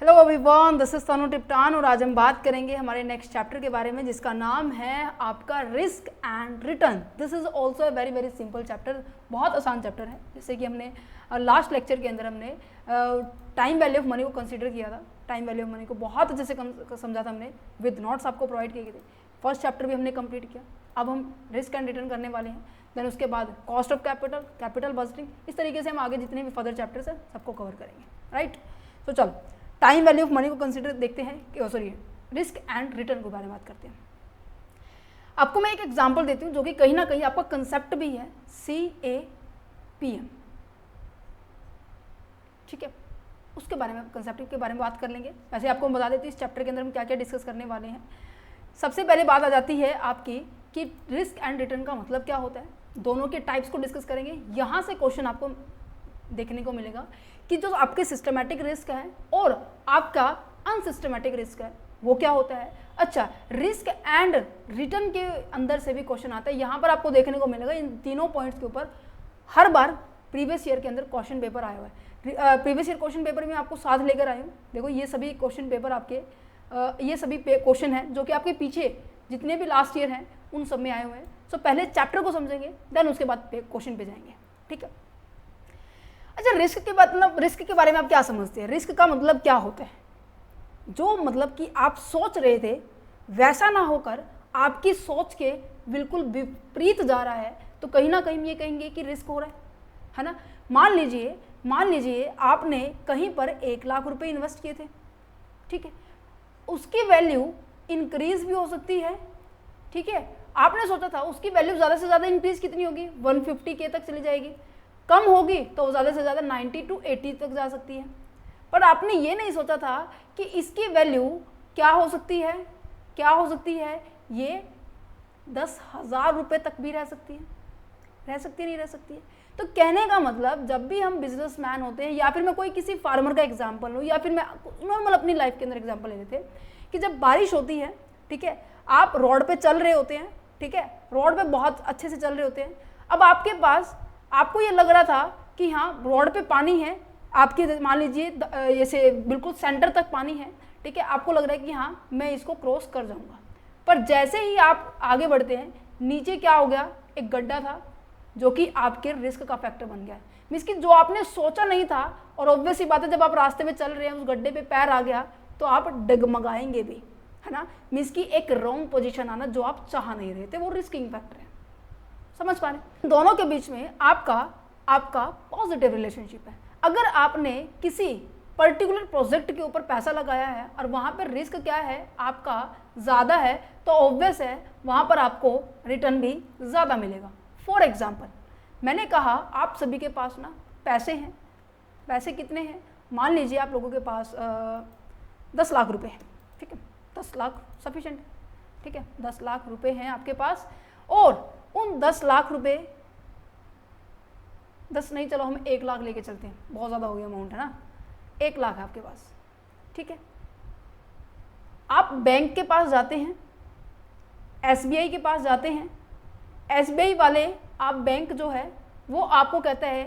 Hello everyone, this is तनु टिप्टान और आज हम बात करेंगे हमारे नेक्स्ट चैप्टर के बारे में जिसका नाम है आपका risk and return. This is also a very very simple chapter, बहुत आसान चैप्टर है। जैसे कि हमने लास्ट लेक्चर के अंदर हमने टाइम वैल्यू ऑफ मनी को कंसीडर किया था। टाइम वैल्यू ऑफ मनी को बहुत अच्छे से समझा था हमने, विद नोट्स आपको प्रोवाइड किए गए थे। फर्स्ट चैप्टर भी हमने कंप्लीट किया। अब हम रिस्क एंड रिटर्न करने वाले हैं। देन उसके बाद cost of capital, capital budgeting, इस तरीके से हम आगे जितने भी फर्दर चैप्टर्स हैं सबको कवर करेंगे। राइट, तो चलो टाइम वैल्यू ऑफ मनी को कंसीडर देखते हैं कि सॉरी रिस्क एंड रिटर्न के बारे में बात करते हैं। आपको मैं एक एग्जांपल देती हूँ जो कि कहीं ना कहीं आपका कंसेप्ट भी है, CAPM। ठीक है, उसके बारे में कंसेप्ट के बारे में बात कर लेंगे। वैसे आपको बता देती हूँ इस चैप्टर के अंदर हम क्या क्या डिस्कस करने वाले हैं। सबसे पहले बात आ जाती है आपकी कि रिस्क एंड रिटर्न का मतलब क्या होता है। दोनों के टाइप्स को डिस्कस करेंगे। यहाँ से क्वेश्चन आपको देखने को मिलेगा कि जो आपके सिस्टमैटिक रिस्क है और आपका अनसिस्टमैटिक रिस्क है वो क्या होता है। अच्छा, रिस्क एंड रिटर्न के अंदर से भी क्वेश्चन आता है। यहाँ पर आपको देखने को मिलेगा इन तीनों पॉइंट्स के ऊपर हर बार प्रीवियस ईयर के अंदर क्वेश्चन पेपर आया हुआ है। प्रीवियस ईयर क्वेश्चन पेपर में आपको साथ लेकर आए हूँ। देखो ये सभी क्वेश्चन पेपर आपके ये सभी क्वेश्चन हैं जो कि आपके पीछे जितने भी लास्ट ईयर हैं उन सब में आए हुए हैं। सो पहले चैप्टर को समझेंगे, देन उसके बाद क्वेश्चन पे जाएंगे। ठीक है। अच्छा, रिस्क के बाद मतलब रिस्क के बारे में आप क्या समझते हैं? रिस्क का मतलब क्या होता है? जो मतलब कि आप सोच रहे थे वैसा ना होकर आपकी सोच के बिल्कुल विपरीत जा रहा है तो कहीं ना कहीं ये कहेंगे कि रिस्क हो रहा है ना। मान लीजिए आपने कहीं पर 1 लाख रुपए इन्वेस्ट किए थे। ठीक है, उसकी वैल्यू इंक्रीज भी हो सकती है। ठीक है, आपने सोचा था उसकी वैल्यू ज़्यादा से ज़्यादा इंक्रीज कितनी होगी, 150K तक चली जाएगी। कम होगी तो ज़्यादा से ज़्यादा 90 to 80 तक जा सकती है। पर आपने ये नहीं सोचा था कि इसकी वैल्यू क्या हो सकती है, ये 10,000 रुपये तक भी रह सकती है, नहीं रह सकती है। तो कहने का मतलब जब भी हम बिजनेसमैन होते हैं या फिर मैं कोई किसी फार्मर का एग्जाम्पल लूँ या फिर मैं नॉर्मल अपनी लाइफ के अंदर एग्जाम्पल ले लेते कि जब बारिश होती है, ठीक है, आप रोड पे चल रहे होते हैं। ठीक है, रोड पे बहुत अच्छे से चल रहे होते हैं। अब आपके पास आपको ये लग रहा था कि हाँ रोड पे पानी है, आपके मान लीजिए जैसे बिल्कुल सेंटर तक पानी है। ठीक है, आपको लग रहा है कि हाँ मैं इसको क्रॉस कर जाऊंगा। पर जैसे ही आप आगे बढ़ते हैं नीचे क्या हो गया, एक गड्ढा था जो कि आपके रिस्क का फैक्टर बन गया। मीन्स कि जो आपने सोचा नहीं था, और ऑब्वियस ही बात है जब आप रास्ते में चल रहे हैं उस गड्ढे पे पैर आ गया तो आप डगमगाएंगे भी, है ना। मीन्स कि एक रॉन्ग पोजीशन आना जो आप चाह नहीं रहे थे, वो रिस्किंग फैक्टर है। समझ पा रहे? दोनों के बीच में आपका पॉजिटिव रिलेशनशिप है। अगर आपने किसी पर्टिकुलर प्रोजेक्ट के ऊपर पैसा लगाया है और वहाँ पर रिस्क क्या है आपका ज़्यादा है तो ऑब्वियस है वहाँ पर आपको रिटर्न भी ज़्यादा मिलेगा। फॉर एग्जाम्पल मैंने कहा आप सभी के पास ना पैसे हैं। पैसे कितने हैं? मान लीजिए आप लोगों के पास 10 लाख रुपए हैं। ठीक है, 10 लाख सफिशेंट है। ठीक है, 10 लाख रुपए हैं आपके पास और उन 10 लाख रुपए 10 नहीं, चलो हम 1 लाख लेके चलते हैं, बहुत ज़्यादा हो गया अमाउंट, है ना। 1 लाख है आपके पास। ठीक है, आप बैंक के पास जाते हैं, SBI के पास जाते हैं। SBI वाले आप बैंक जो है वो आपको कहता है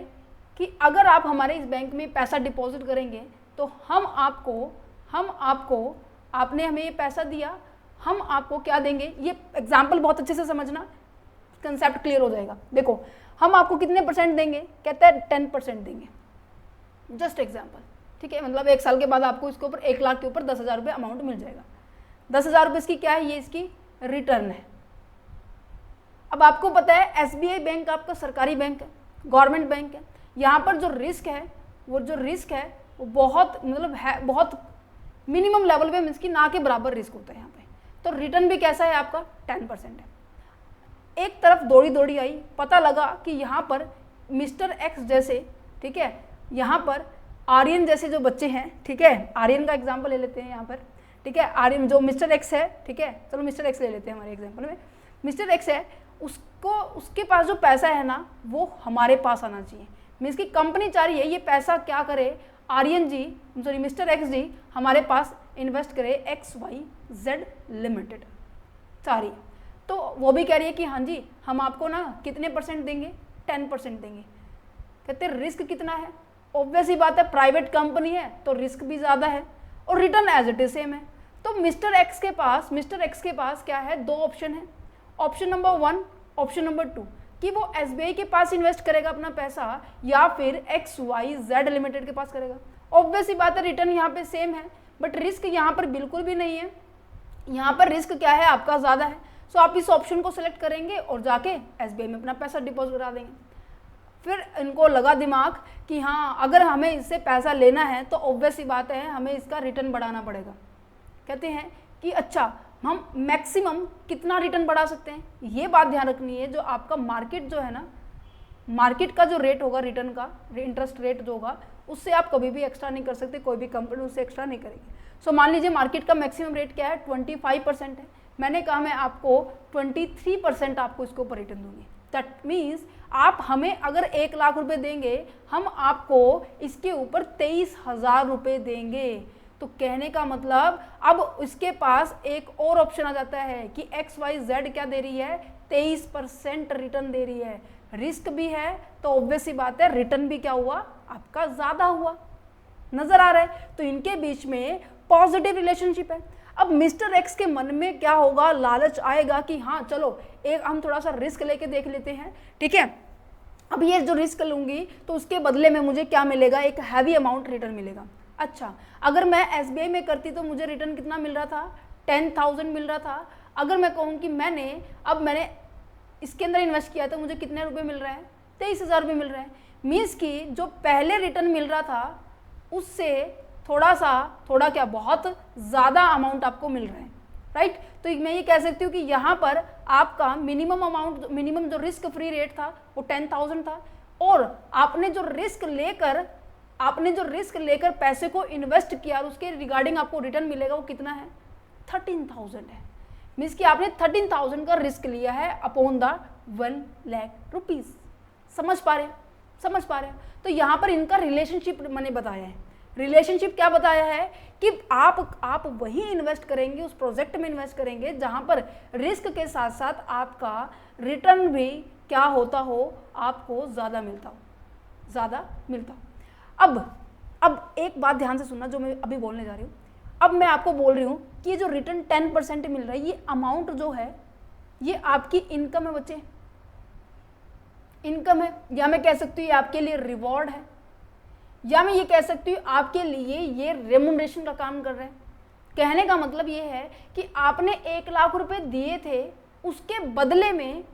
कि अगर आप हमारे इस बैंक में पैसा डिपॉजिट करेंगे तो हम आपको आपने हमें ये पैसा दिया, हम आपको क्या देंगे। ये एग्जाम्पल बहुत अच्छे से समझना, कंसेप्ट क्लियर हो जाएगा। देखो हम आपको कितने % देंगे, कहता है 10% देंगे। Just example. ठीक है, मतलब 1 साल के बाद आपको इसके ऊपर 1 लाख के ऊपर 10,000 रुपये अमाउंट मिल जाएगा। 10,000 रुपये इसकी क्या है, ये इसकी रिटर्न है। अब आपको पता है SBI बैंक आपका सरकारी बैंक है, गवर्नमेंट बैंक है। यहाँ पर जो रिस्क है वो बहुत मतलब है बहुत मिनिमम लेवल पे, मीन्स की ना के बराबर रिस्क होता है यहाँ पे। तो रिटर्न भी कैसा है आपका 10% है। एक तरफ दौड़ी आई, पता लगा कि यहाँ पर मिस्टर X जैसे, ठीक है, यहाँ पर आर्यन जैसे जो बच्चे हैं, ठीक है, आर्यन का एग्जाम्पल ले लेते हैं यहाँ पर। ठीक है, आर्यन जो मिस्टर X है, ठीक है, चलो मिस्टर X ले लेते हैं हमारे एग्जाम्पल में। मिस्टर X है, उसके पास जो पैसा है ना वो हमारे पास आना चाहिए। मीन्स की कंपनी चाह रही है ये पैसा क्या करे, आर्यन जी सॉरी मिस्टर X जी हमारे पास इन्वेस्ट करे XYZ लिमिटेड चाह रही है। तो वो भी कह रही है कि हाँ जी हम आपको ना कितने % देंगे, 10% देंगे। कहते रिस्क कितना है, ऑब्वियस ही बात है प्राइवेट कंपनी है तो रिस्क भी ज़्यादा है। और return as it is same है। तो मिस्टर एक्स के पास क्या है, दो ऑप्शन है, ऑप्शन नंबर 1, ऑप्शन नंबर 2, कि वो एसबीआई के पास इन्वेस्ट करेगा अपना पैसा या फिर XYZ लिमिटेड के पास करेगा। ऑब्वियस ही बात है, रिटर्न यहाँ पे सेम है, बट रिस्क यहाँ पर बिल्कुल भी नहीं है, यहाँ पर रिस्क क्या है आपका ज़्यादा है। सो आप इस ऑप्शन को सिलेक्ट करेंगे और जाके एसबीआई में अपना पैसा डिपॉजिट करा देंगे। फिर इनको लगा दिमाग कि हाँ अगर हमें इससे पैसा लेना है तो ऑब्वियस ही बात है हमें इसका रिटर्न बढ़ाना पड़ेगा। कहते हैं कि अच्छा हम मैक्सिमम कितना रिटर्न बढ़ा सकते हैं, ये बात ध्यान रखनी है। जो आपका मार्केट जो है ना, मार्केट का जो रेट होगा रिटर्न का, इंटरेस्ट रेट जो होगा, उससे आप कभी भी एक्स्ट्रा नहीं कर सकते, कोई भी कंपनी उससे एक्स्ट्रा नहीं करेगी। सो मान लीजिए मार्केट का मैक्सिमम रेट क्या है, 25% है, मैंने कहा मैं आपको 23% आपको इसके ऊपर रिटर्न दूंगी। दैट मीन्स आप हमें अगर 1 लाख रुपए देंगे, हम आपको इसके ऊपर 23,000 रुपये देंगे। तो कहने का मतलब अब इसके पास एक और ऑप्शन आ जाता है कि XYZ क्या दे रही है, 23% रिटर्न दे रही है, रिस्क भी है, तो ऑब्वियस सी बात है रिटर्न भी क्या हुआ आपका ज़्यादा हुआ। नजर आ रहा है? तो इनके बीच में पॉजिटिव रिलेशनशिप है। अब मिस्टर एक्स के मन में क्या होगा, लालच आएगा कि हाँ चलो एक हम थोड़ा सा रिस्क लेके देख लेते हैं, ठीक है। अब ये जो रिस्क लूंगी तो उसके बदले में मुझे क्या मिलेगा, एक हैवी अमाउंट रिटर्न मिलेगा। अच्छा अगर मैं एसबीआई में करती तो मुझे रिटर्न कितना मिल रहा था, 10,000 मिल रहा था। अगर मैं कहूँ कि मैंने इसके अंदर इन्वेस्ट किया तो मुझे कितने रुपए मिल रहे हैं, 23,000 रुपये मिल रहे हैं। मीन्स कि जो पहले रिटर्न मिल रहा था उससे थोड़ा क्या बहुत ज़्यादा अमाउंट आपको मिल रहा है, राइट। तो मैं ये कह सकती हूँ कि यहाँ पर आपका मिनिमम जो रिस्क फ्री रेट था वो 10,000 था, और आपने जो रिस्क लेकर पैसे को इन्वेस्ट किया और उसके रिगार्डिंग आपको रिटर्न मिलेगा वो कितना है, 13,000 है। मीन्स कि आपने 13,000 का रिस्क लिया है अपॉन द 1 लाख रुपीज़। समझ पा रहे हैं? तो यहाँ पर इनका रिलेशनशिप मैंने बताया है। रिलेशनशिप क्या बताया है कि आप वही इन्वेस्ट करेंगे, उस प्रोजेक्ट में इन्वेस्ट करेंगे जहाँ पर रिस्क के साथ साथ आपका रिटर्न भी क्या होता हो, आपको ज़्यादा मिलता हो। अब एक बात ध्यान से सुनना जो मैं अभी बोलने जा रही हूँ। अब मैं आपको बोल रही हूँ कि जो रिटर्न 10% मिल रहा है, ये अमाउंट जो है ये आपकी इनकम है बच्चे, इनकम है, या मैं कह सकती हूँ ये आपके लिए रिवॉर्ड है, या मैं ये कह सकती हूँ आपके लिए ये रेम्यूनरेशन का काम कर रहे हैं। कहने का मतलब ये है कि आपने 1 लाख रुपए दिए थे, उसके बदले में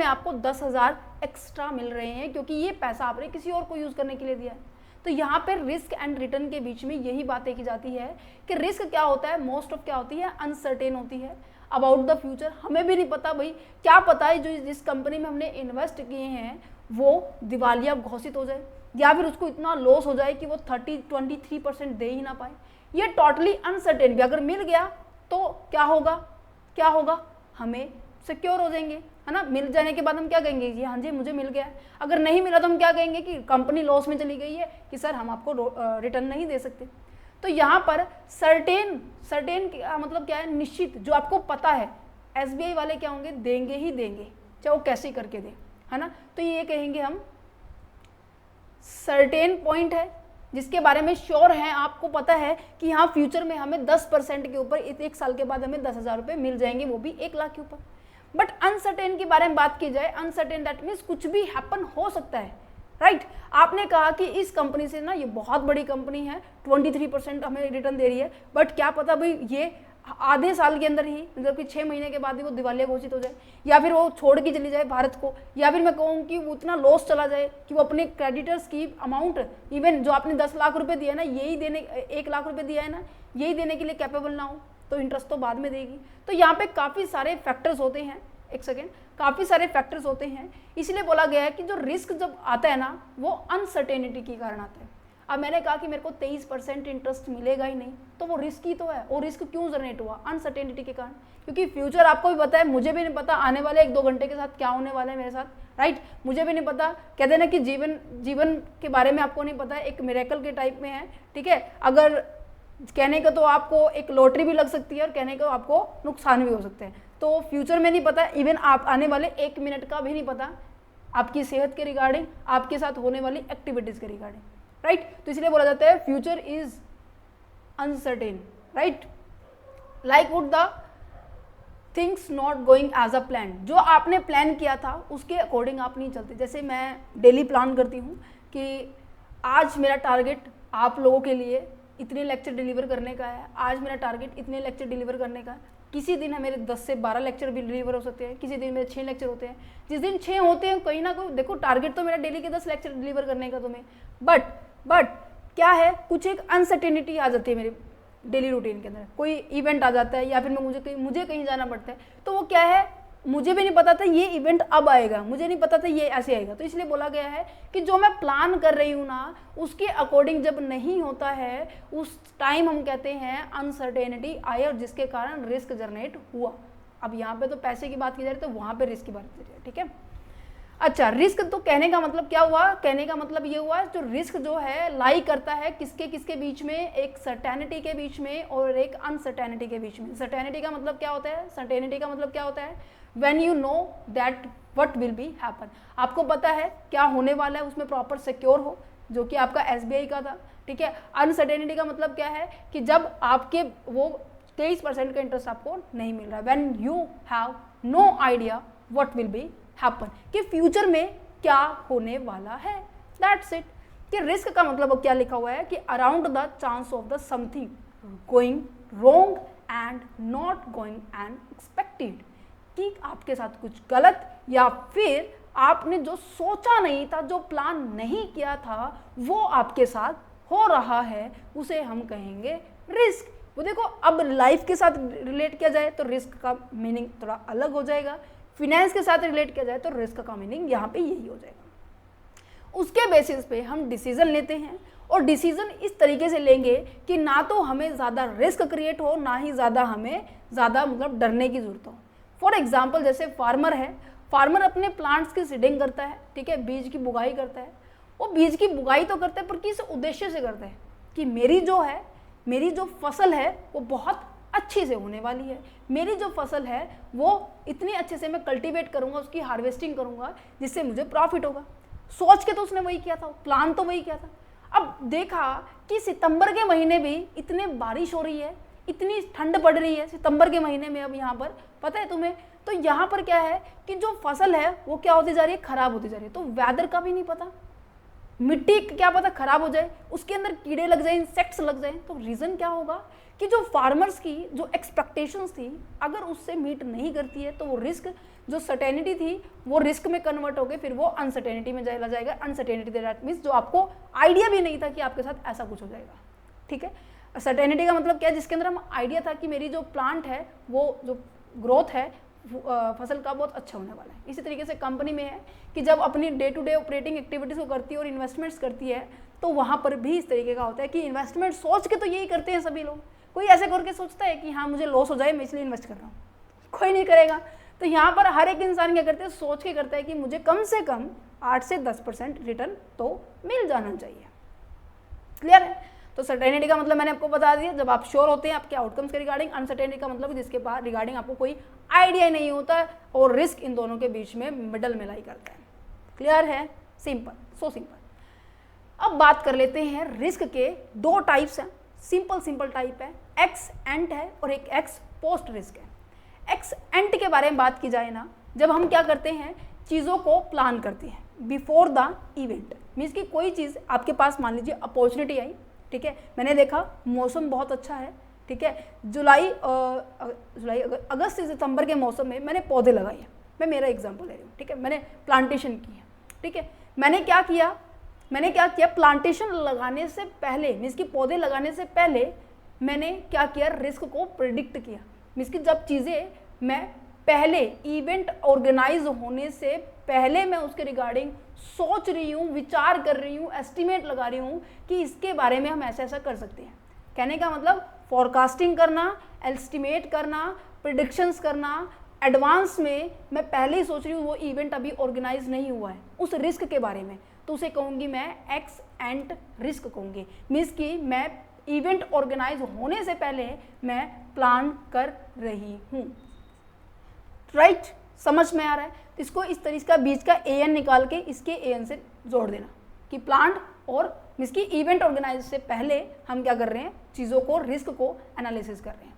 आपको 10,000 एक्स्ट्रा मिल रहे हैं, क्योंकि ये पैसा आपने किसी और को यूज़ करने के लिए दिया है। तो यहाँ पर रिस्क एंड रिटर्न के बीच में यही बातें की जाती है कि रिस्क क्या होता है, मोस्ट ऑफ क्या होती है, अनसर्टेन होती है अबाउट द फ्यूचर। हमें भी नहीं पता भाई, क्या पता है जो जिस कंपनी में हमने इन्वेस्ट किए हैं वो दिवालिया घोषित हो जाए, या फिर उसको इतना लॉस हो जाए कि वो 23% दे ही ना पाए। ये टोटली अनसर्टेन भी, अगर मिल गया तो क्या होगा, हमें सिक्योर हो जाएंगे, है ना। मिल जाने के बाद हम क्या कहेंगे, जी हाँ जी मुझे मिल गया। अगर नहीं मिला तो हम क्या कहेंगे कि कंपनी लॉस में चली गई है, कि सर हम आपको रिटर्न नहीं दे सकते। तो यहाँ पर सर्टेन का मतलब क्या है, निश्चित, जो आपको पता है एसबीआई वाले क्या होंगे, देंगे ही देंगे, चाहे वो कैसे करके दें, है ना। तो ये कहेंगे हम सर्टेन पॉइंट है जिसके बारे में श्योर है, आपको पता है कि हाँ फ्यूचर में हमें 10% के ऊपर 1 साल के बाद हमें 10,000 रुपये मिल जाएंगे, वो भी 1 लाख के ऊपर। बट अनसर्टेन के बारे में बात की जाए, अनसर्टेन दैट मीन्स कुछ भी हैपन हो सकता है, राइट। आपने कहा कि इस कंपनी से ना, ये बहुत बड़ी कंपनी है, 23% हमें रिटर्न दे रही है, बट क्या पता भाई ये आधे साल के अंदर ही, मतलब कि 6 महीने के बाद ही वो दिवालिया घोषित हो जाए, या फिर वो छोड़ के चली जाए भारत को, या फिर मैं कहूँ कि वो इतना लॉस चला जाए कि वो अपने क्रेडिटर्स की अमाउंट, इवन जो आपने 10 लाख रुपए दिया ना, यही देने 1 लाख रुपए दिया है ना, यही देने के लिए कैपेबल ना हो, तो इंटरेस्ट तो बाद में देगी। तो यहाँ पे काफ़ी सारे फैक्टर्स होते हैं, काफ़ी सारे फैक्टर्स होते हैं, इसलिए बोला गया है कि जो रिस्क जब आता है ना, वो अनसर्टेनिटी के कारण आता है। अब मैंने कहा कि मेरे को 23% इंटरेस्ट मिलेगा ही नहीं, तो वो रिस्क ही तो है। और रिस्क क्यों जनरेट हुआ, अनसर्टेनिटी के कारण, क्योंकि फ्यूचर आपको भी पता है, मुझे भी नहीं पता आने वाले 1-2 घंटे के साथ क्या होने वाला है मेरे साथ, राइट। मुझे भी नहीं पता, कहते हैं ना कि जीवन के बारे में आपको नहीं पता है, एक मिरेकल के टाइप में है, ठीक है। अगर कहने का तो आपको एक लॉटरी भी लग सकती है, और कहने का आपको नुकसान भी हो सकते हैं। तो फ्यूचर में नहीं पता, इवन आप आने वाले 1 मिनट का भी नहीं पता, आपकी सेहत के रिगार्डिंग, आपके साथ होने वाली एक्टिविटीज़ के रिगार्डिंग, राइट। तो इसलिए बोला जाता है future is uncertain, right, like would the things not going as a plan, जो आपने प्लान किया था उसके अकॉर्डिंग आप नहीं चलते। जैसे मैं डेली प्लान करती हूँ कि आज मेरा टारगेट आप लोगों के लिए इतने लेक्चर डिलीवर करने का है, आज मेरा टारगेट इतने लेक्चर डिलीवर करने का है। किसी दिन मेरे 10 से 12 लेक्चर भी डिलीवर हो सकते हैं, किसी दिन मेरे 6 लेक्चर होते हैं। जिस दिन 6 होते हैं कहीं ना कहीं देखो टारगेट तो मेरा डेली के 10 लेक्चर डिलीवर करने का तुम्हें, बट क्या है, कुछ एक अनसर्टेनिटी आ जाती है मेरे डेली रूटीन के अंदर। कोई इवेंट आ जाता है या फिर मुझे कहीं जाना पड़ता है, तो वो क्या है, मुझे भी नहीं पता था ये इवेंट अब आएगा, मुझे नहीं पता था ये ऐसे आएगा। तो इसलिए बोला गया है कि जो मैं प्लान कर रही हूँ ना उसके अकॉर्डिंग जब नहीं होता है उस टाइम हम कहते हैं अनसर्टेनिटी आई, और जिसके कारण रिस्क जनरेट हुआ। अब यहाँ पे तो पैसे की बात की जा रही है, तो वहाँ पे रिस्क की बात की जा रही है, ठीक है। अच्छा, रिस्क तो कहने का मतलब क्या हुआ, कहने का मतलब ये हुआ जो रिस्क जो है लाई करता है किसके किसके बीच में, एक सर्टेनिटी के बीच में और एक अनसर्टेनिटी के बीच में। सर्टेनिटी का मतलब क्या होता है, सर्टेनिटी का मतलब क्या होता है, when you know that what will be happen, आपको पता है क्या होने वाला है, उसमें प्रॉपर सिक्योर हो, जो कि आपका SBI का था, ठीक है। अनसर्टेनिटी का मतलब क्या है कि जब आपके वो 23% का इंटरेस्ट आपको नहीं मिल रहा है, when you have no idea what will be happen, कि फ्यूचर में क्या होने वाला है, दैट्स इट। कि रिस्क का मतलब क्या लिखा हुआ है कि around the chance of the something going wrong and not going and expected, कि आपके साथ कुछ गलत या फिर आपने जो सोचा नहीं था, जो प्लान नहीं किया था, वो आपके साथ हो रहा है, उसे हम कहेंगे रिस्क। वो देखो, अब लाइफ के साथ रिलेट किया जाए तो रिस्क का मीनिंग थोड़ा अलग हो जाएगा, फिनेंस के साथ रिलेट किया जाए तो रिस्क का मीनिंग यहाँ पे यही हो जाएगा। उसके बेसिस पे हम डिसीजन लेते हैं, और डिसीजन इस तरीके से लेंगे कि ना तो हमें ज़्यादा रिस्क क्रिएट हो, ना ही हमें ज़्यादा मतलब डरने की जरूरत हो। फॉर एग्जाम्पल, जैसे फार्मर है, फार्मर अपने प्लांट्स की सीडिंग करता है, ठीक है, बीज की बुगाई करता है। वो बीज की बुगाई तो करता है पर किस उद्देश्य से करता है कि मेरी जो फसल है वो बहुत अच्छी से होने वाली है, मेरी जो फसल है वो इतनी अच्छे से मैं कल्टीवेट करूंगा, उसकी हार्वेस्टिंग करूंगा जिससे मुझे प्रॉफिट होगा। सोच के तो उसने वही किया था, प्लान तो वही किया था। अब देखा कि सितंबर के महीने भी इतने बारिश हो रही है, इतनी ठंड पड़ रही है सितंबर के महीने में, अब यहाँ पर पता है तुम्हें, तो यहाँ पर क्या है कि जो फसल है वो क्या होती जा रही है, खराब होती जा रही है। तो वेदर का भी नहीं पता, मिट्टी क्या पता खराब हो जाए, उसके अंदर कीड़े लग जाए, इंसेक्ट्स लग जाए। तो रीज़न क्या होगा कि जो फार्मर्स की जो एक्सपेक्टेशंस थी अगर उससे मीट नहीं करती है तो वो रिस्क, जो सर्टेनिटी थी वो रिस्क में कन्वर्ट हो गए, फिर वो अनसर्टेनिटी में चला जाएगा। अनसर्टेनिटी दैट मीन्स जो आपको आइडिया भी नहीं था कि आपके साथ ऐसा कुछ हो जाएगा, ठीक है। सर्टेनिटी का मतलब क्या है, जिसके अंदर हम आइडिया था कि मेरी जो प्लांट है वो जो ग्रोथ है फसल का बहुत अच्छा होने वाला है। इसी तरीके से कंपनी में है कि जब अपनी day to day operating activities को करती है और इन्वेस्टमेंट्स करती है तो वहाँ पर भी इस तरीके का होता है कि इन्वेस्टमेंट सोच के तो यही करते हैं सभी लोग। कोई ऐसे करके सोचता है कि हाँ मुझे लॉस हो जाए मैं इसलिए इन्वेस्ट कर रहा हूँ, कोई नहीं करेगा। तो यहाँ पर हर एक इंसान क्या करते हैं, सोच के करता है कि मुझे कम से कम 8 से 10% रिटर्न तो मिल जाना चाहिए। क्लियर है। तो सर्टेनिटी का मतलब मैंने आपको बता दिया, जब आप श्योर होते हैं आपके आउटकम्स के रिगार्डिंग। अनसर्टेनिटी का मतलब जिसके बाद रिगार्डिंग आपको कोई आइडिया नहीं होता है, और रिस्क इन दोनों के बीच में मिडल में लाई करता है। क्लियर है, सिंपल, सो सिंपल। अब बात कर लेते हैं रिस्क के दो टाइप्स हैं, सिंपल टाइप है, एक्स एंट है और एक एक्स पोस्ट रिस्क है। एक्स एंट के बारे में बात की जाए ना, जब हम क्या करते हैं चीज़ों को प्लान करते हैं बिफोर द इवेंट, मीन्स कि कोई चीज़ आपके पास मान लीजिए अपॉर्चुनिटी आई, ठीक है, मैंने देखा मौसम बहुत अच्छा है, ठीक है, जुलाई अगस्त से सितंबर के मौसम में मैंने पौधे लगाए हैं, मैं मेरा एग्जांपल ले रही हूँ, ठीक है, मैंने प्लांटेशन की है, ठीक है। मैंने क्या किया प्लांटेशन लगाने से पहले, मीन्स कि पौधे लगाने से पहले मैंने क्या किया, रिस्क को प्रिडिक्ट किया। मीन्स कि जब चीज़ें मैं पहले इवेंट ऑर्गेनाइज होने से पहले मैं उसके रिगार्डिंग सोच रही हूँ, विचार कर रही हूँ, एस्टिमेट लगा रही हूँ कि इसके बारे में हम ऐसा कर सकते हैं। कहने का मतलब फॉरकास्टिंग करना, एस्टिमेट करना, प्रिडिक्शंस करना, एडवांस में मैं पहले ही सोच रही हूँ वो इवेंट अभी ऑर्गेनाइज नहीं हुआ है उस रिस्क के बारे में, तो उसे कहूँगी मैं एक्स एंट रिस्क कहूँगी। मीन्स कि मैं इवेंट ऑर्गेनाइज होने से पहले मैं प्लान कर रही हूँ। राइट, समझ में आ रहा है। इसको इस तरीके का बीच का AN निकाल के इसके AN से जोड़ देना कि प्लांट और मीन्स कि इवेंट ऑर्गेनाइज से पहले हम क्या कर रहे हैं, चीज़ों को, रिस्क को एनालिसिस कर रहे हैं।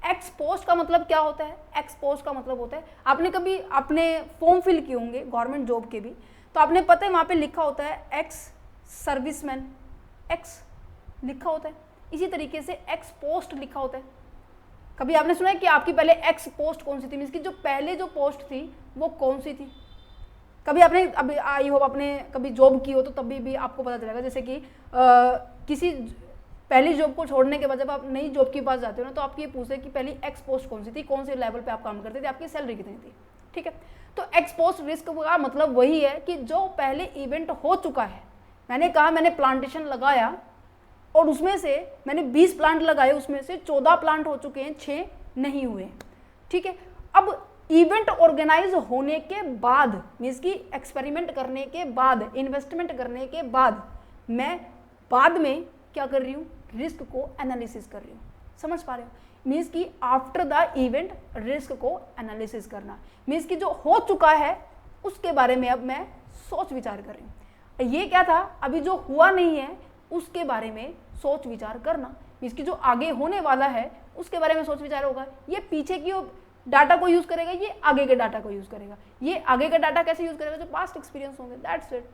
एक्स पोस्ट का मतलब क्या होता है? एक्स पोस्ट का मतलब होता है, आपने कभी अपने फॉर्म फिल किए होंगे गवर्नमेंट जॉब के भी, तो आपने पता है वहाँ पे लिखा होता है एक्स सर्विसमैन, एक्स लिखा होता है। इसी तरीके से एक्स पोस्ट लिखा होता है। कभी आपने सुना है कि आपकी पहले एक्स पोस्ट कौन सी थी, मीन्स की जो पहले जो पोस्ट थी वो कौन सी थी? कभी आपने, अभी आई होप आपने कभी जॉब की हो तो तभी भी आपको पता चलेगा। जैसे कि किसी पहली जॉब को छोड़ने के बाद जब आप नई जॉब के पास जाते हो ना, तो आपकी ये पूछते हैं कि पहली एक्स पोस्ट कौन सी थी, कौन से लेवल पे आप काम करते थे, आपकी सैलरी कितनी थी, ठीक है। तो एक्स पोस्ट रिस्क का मतलब वही है कि जो पहले इवेंट हो चुका है, मैंने कहा मैंने प्लांटेशन लगाया और उसमें से मैंने 20 प्लांट लगाए, उसमें से 14 प्लांट हो चुके हैं, 6 नहीं हुए, ठीक है। अब इवेंट ऑर्गेनाइज होने के बाद, मीन्स की एक्सपेरिमेंट करने के बाद, इन्वेस्टमेंट करने के बाद, मैं बाद में क्या कर रही हूँ, रिस्क को एनालिसिस कर रही हूँ। समझ पा रहे हो? मीन्स कि आफ्टर द इवेंट रिस्क को एनालिसिस करना, मीन्स कि जो हो चुका है उसके बारे में अब मैं सोच विचार कर रही हूँ। ये क्या था, अभी जो हुआ नहीं है उसके बारे में सोच विचार करना, मीन्स कि जो आगे होने वाला है उसके बारे में सोच विचार होगा। ये पीछे की डाटा को यूज करेगा, ये आगे के डाटा को यूज करेगा। ये आगे का डाटा कैसे यूज करेगा, जो पास्ट एक्सपीरियंस होंगे, दैट्स इट।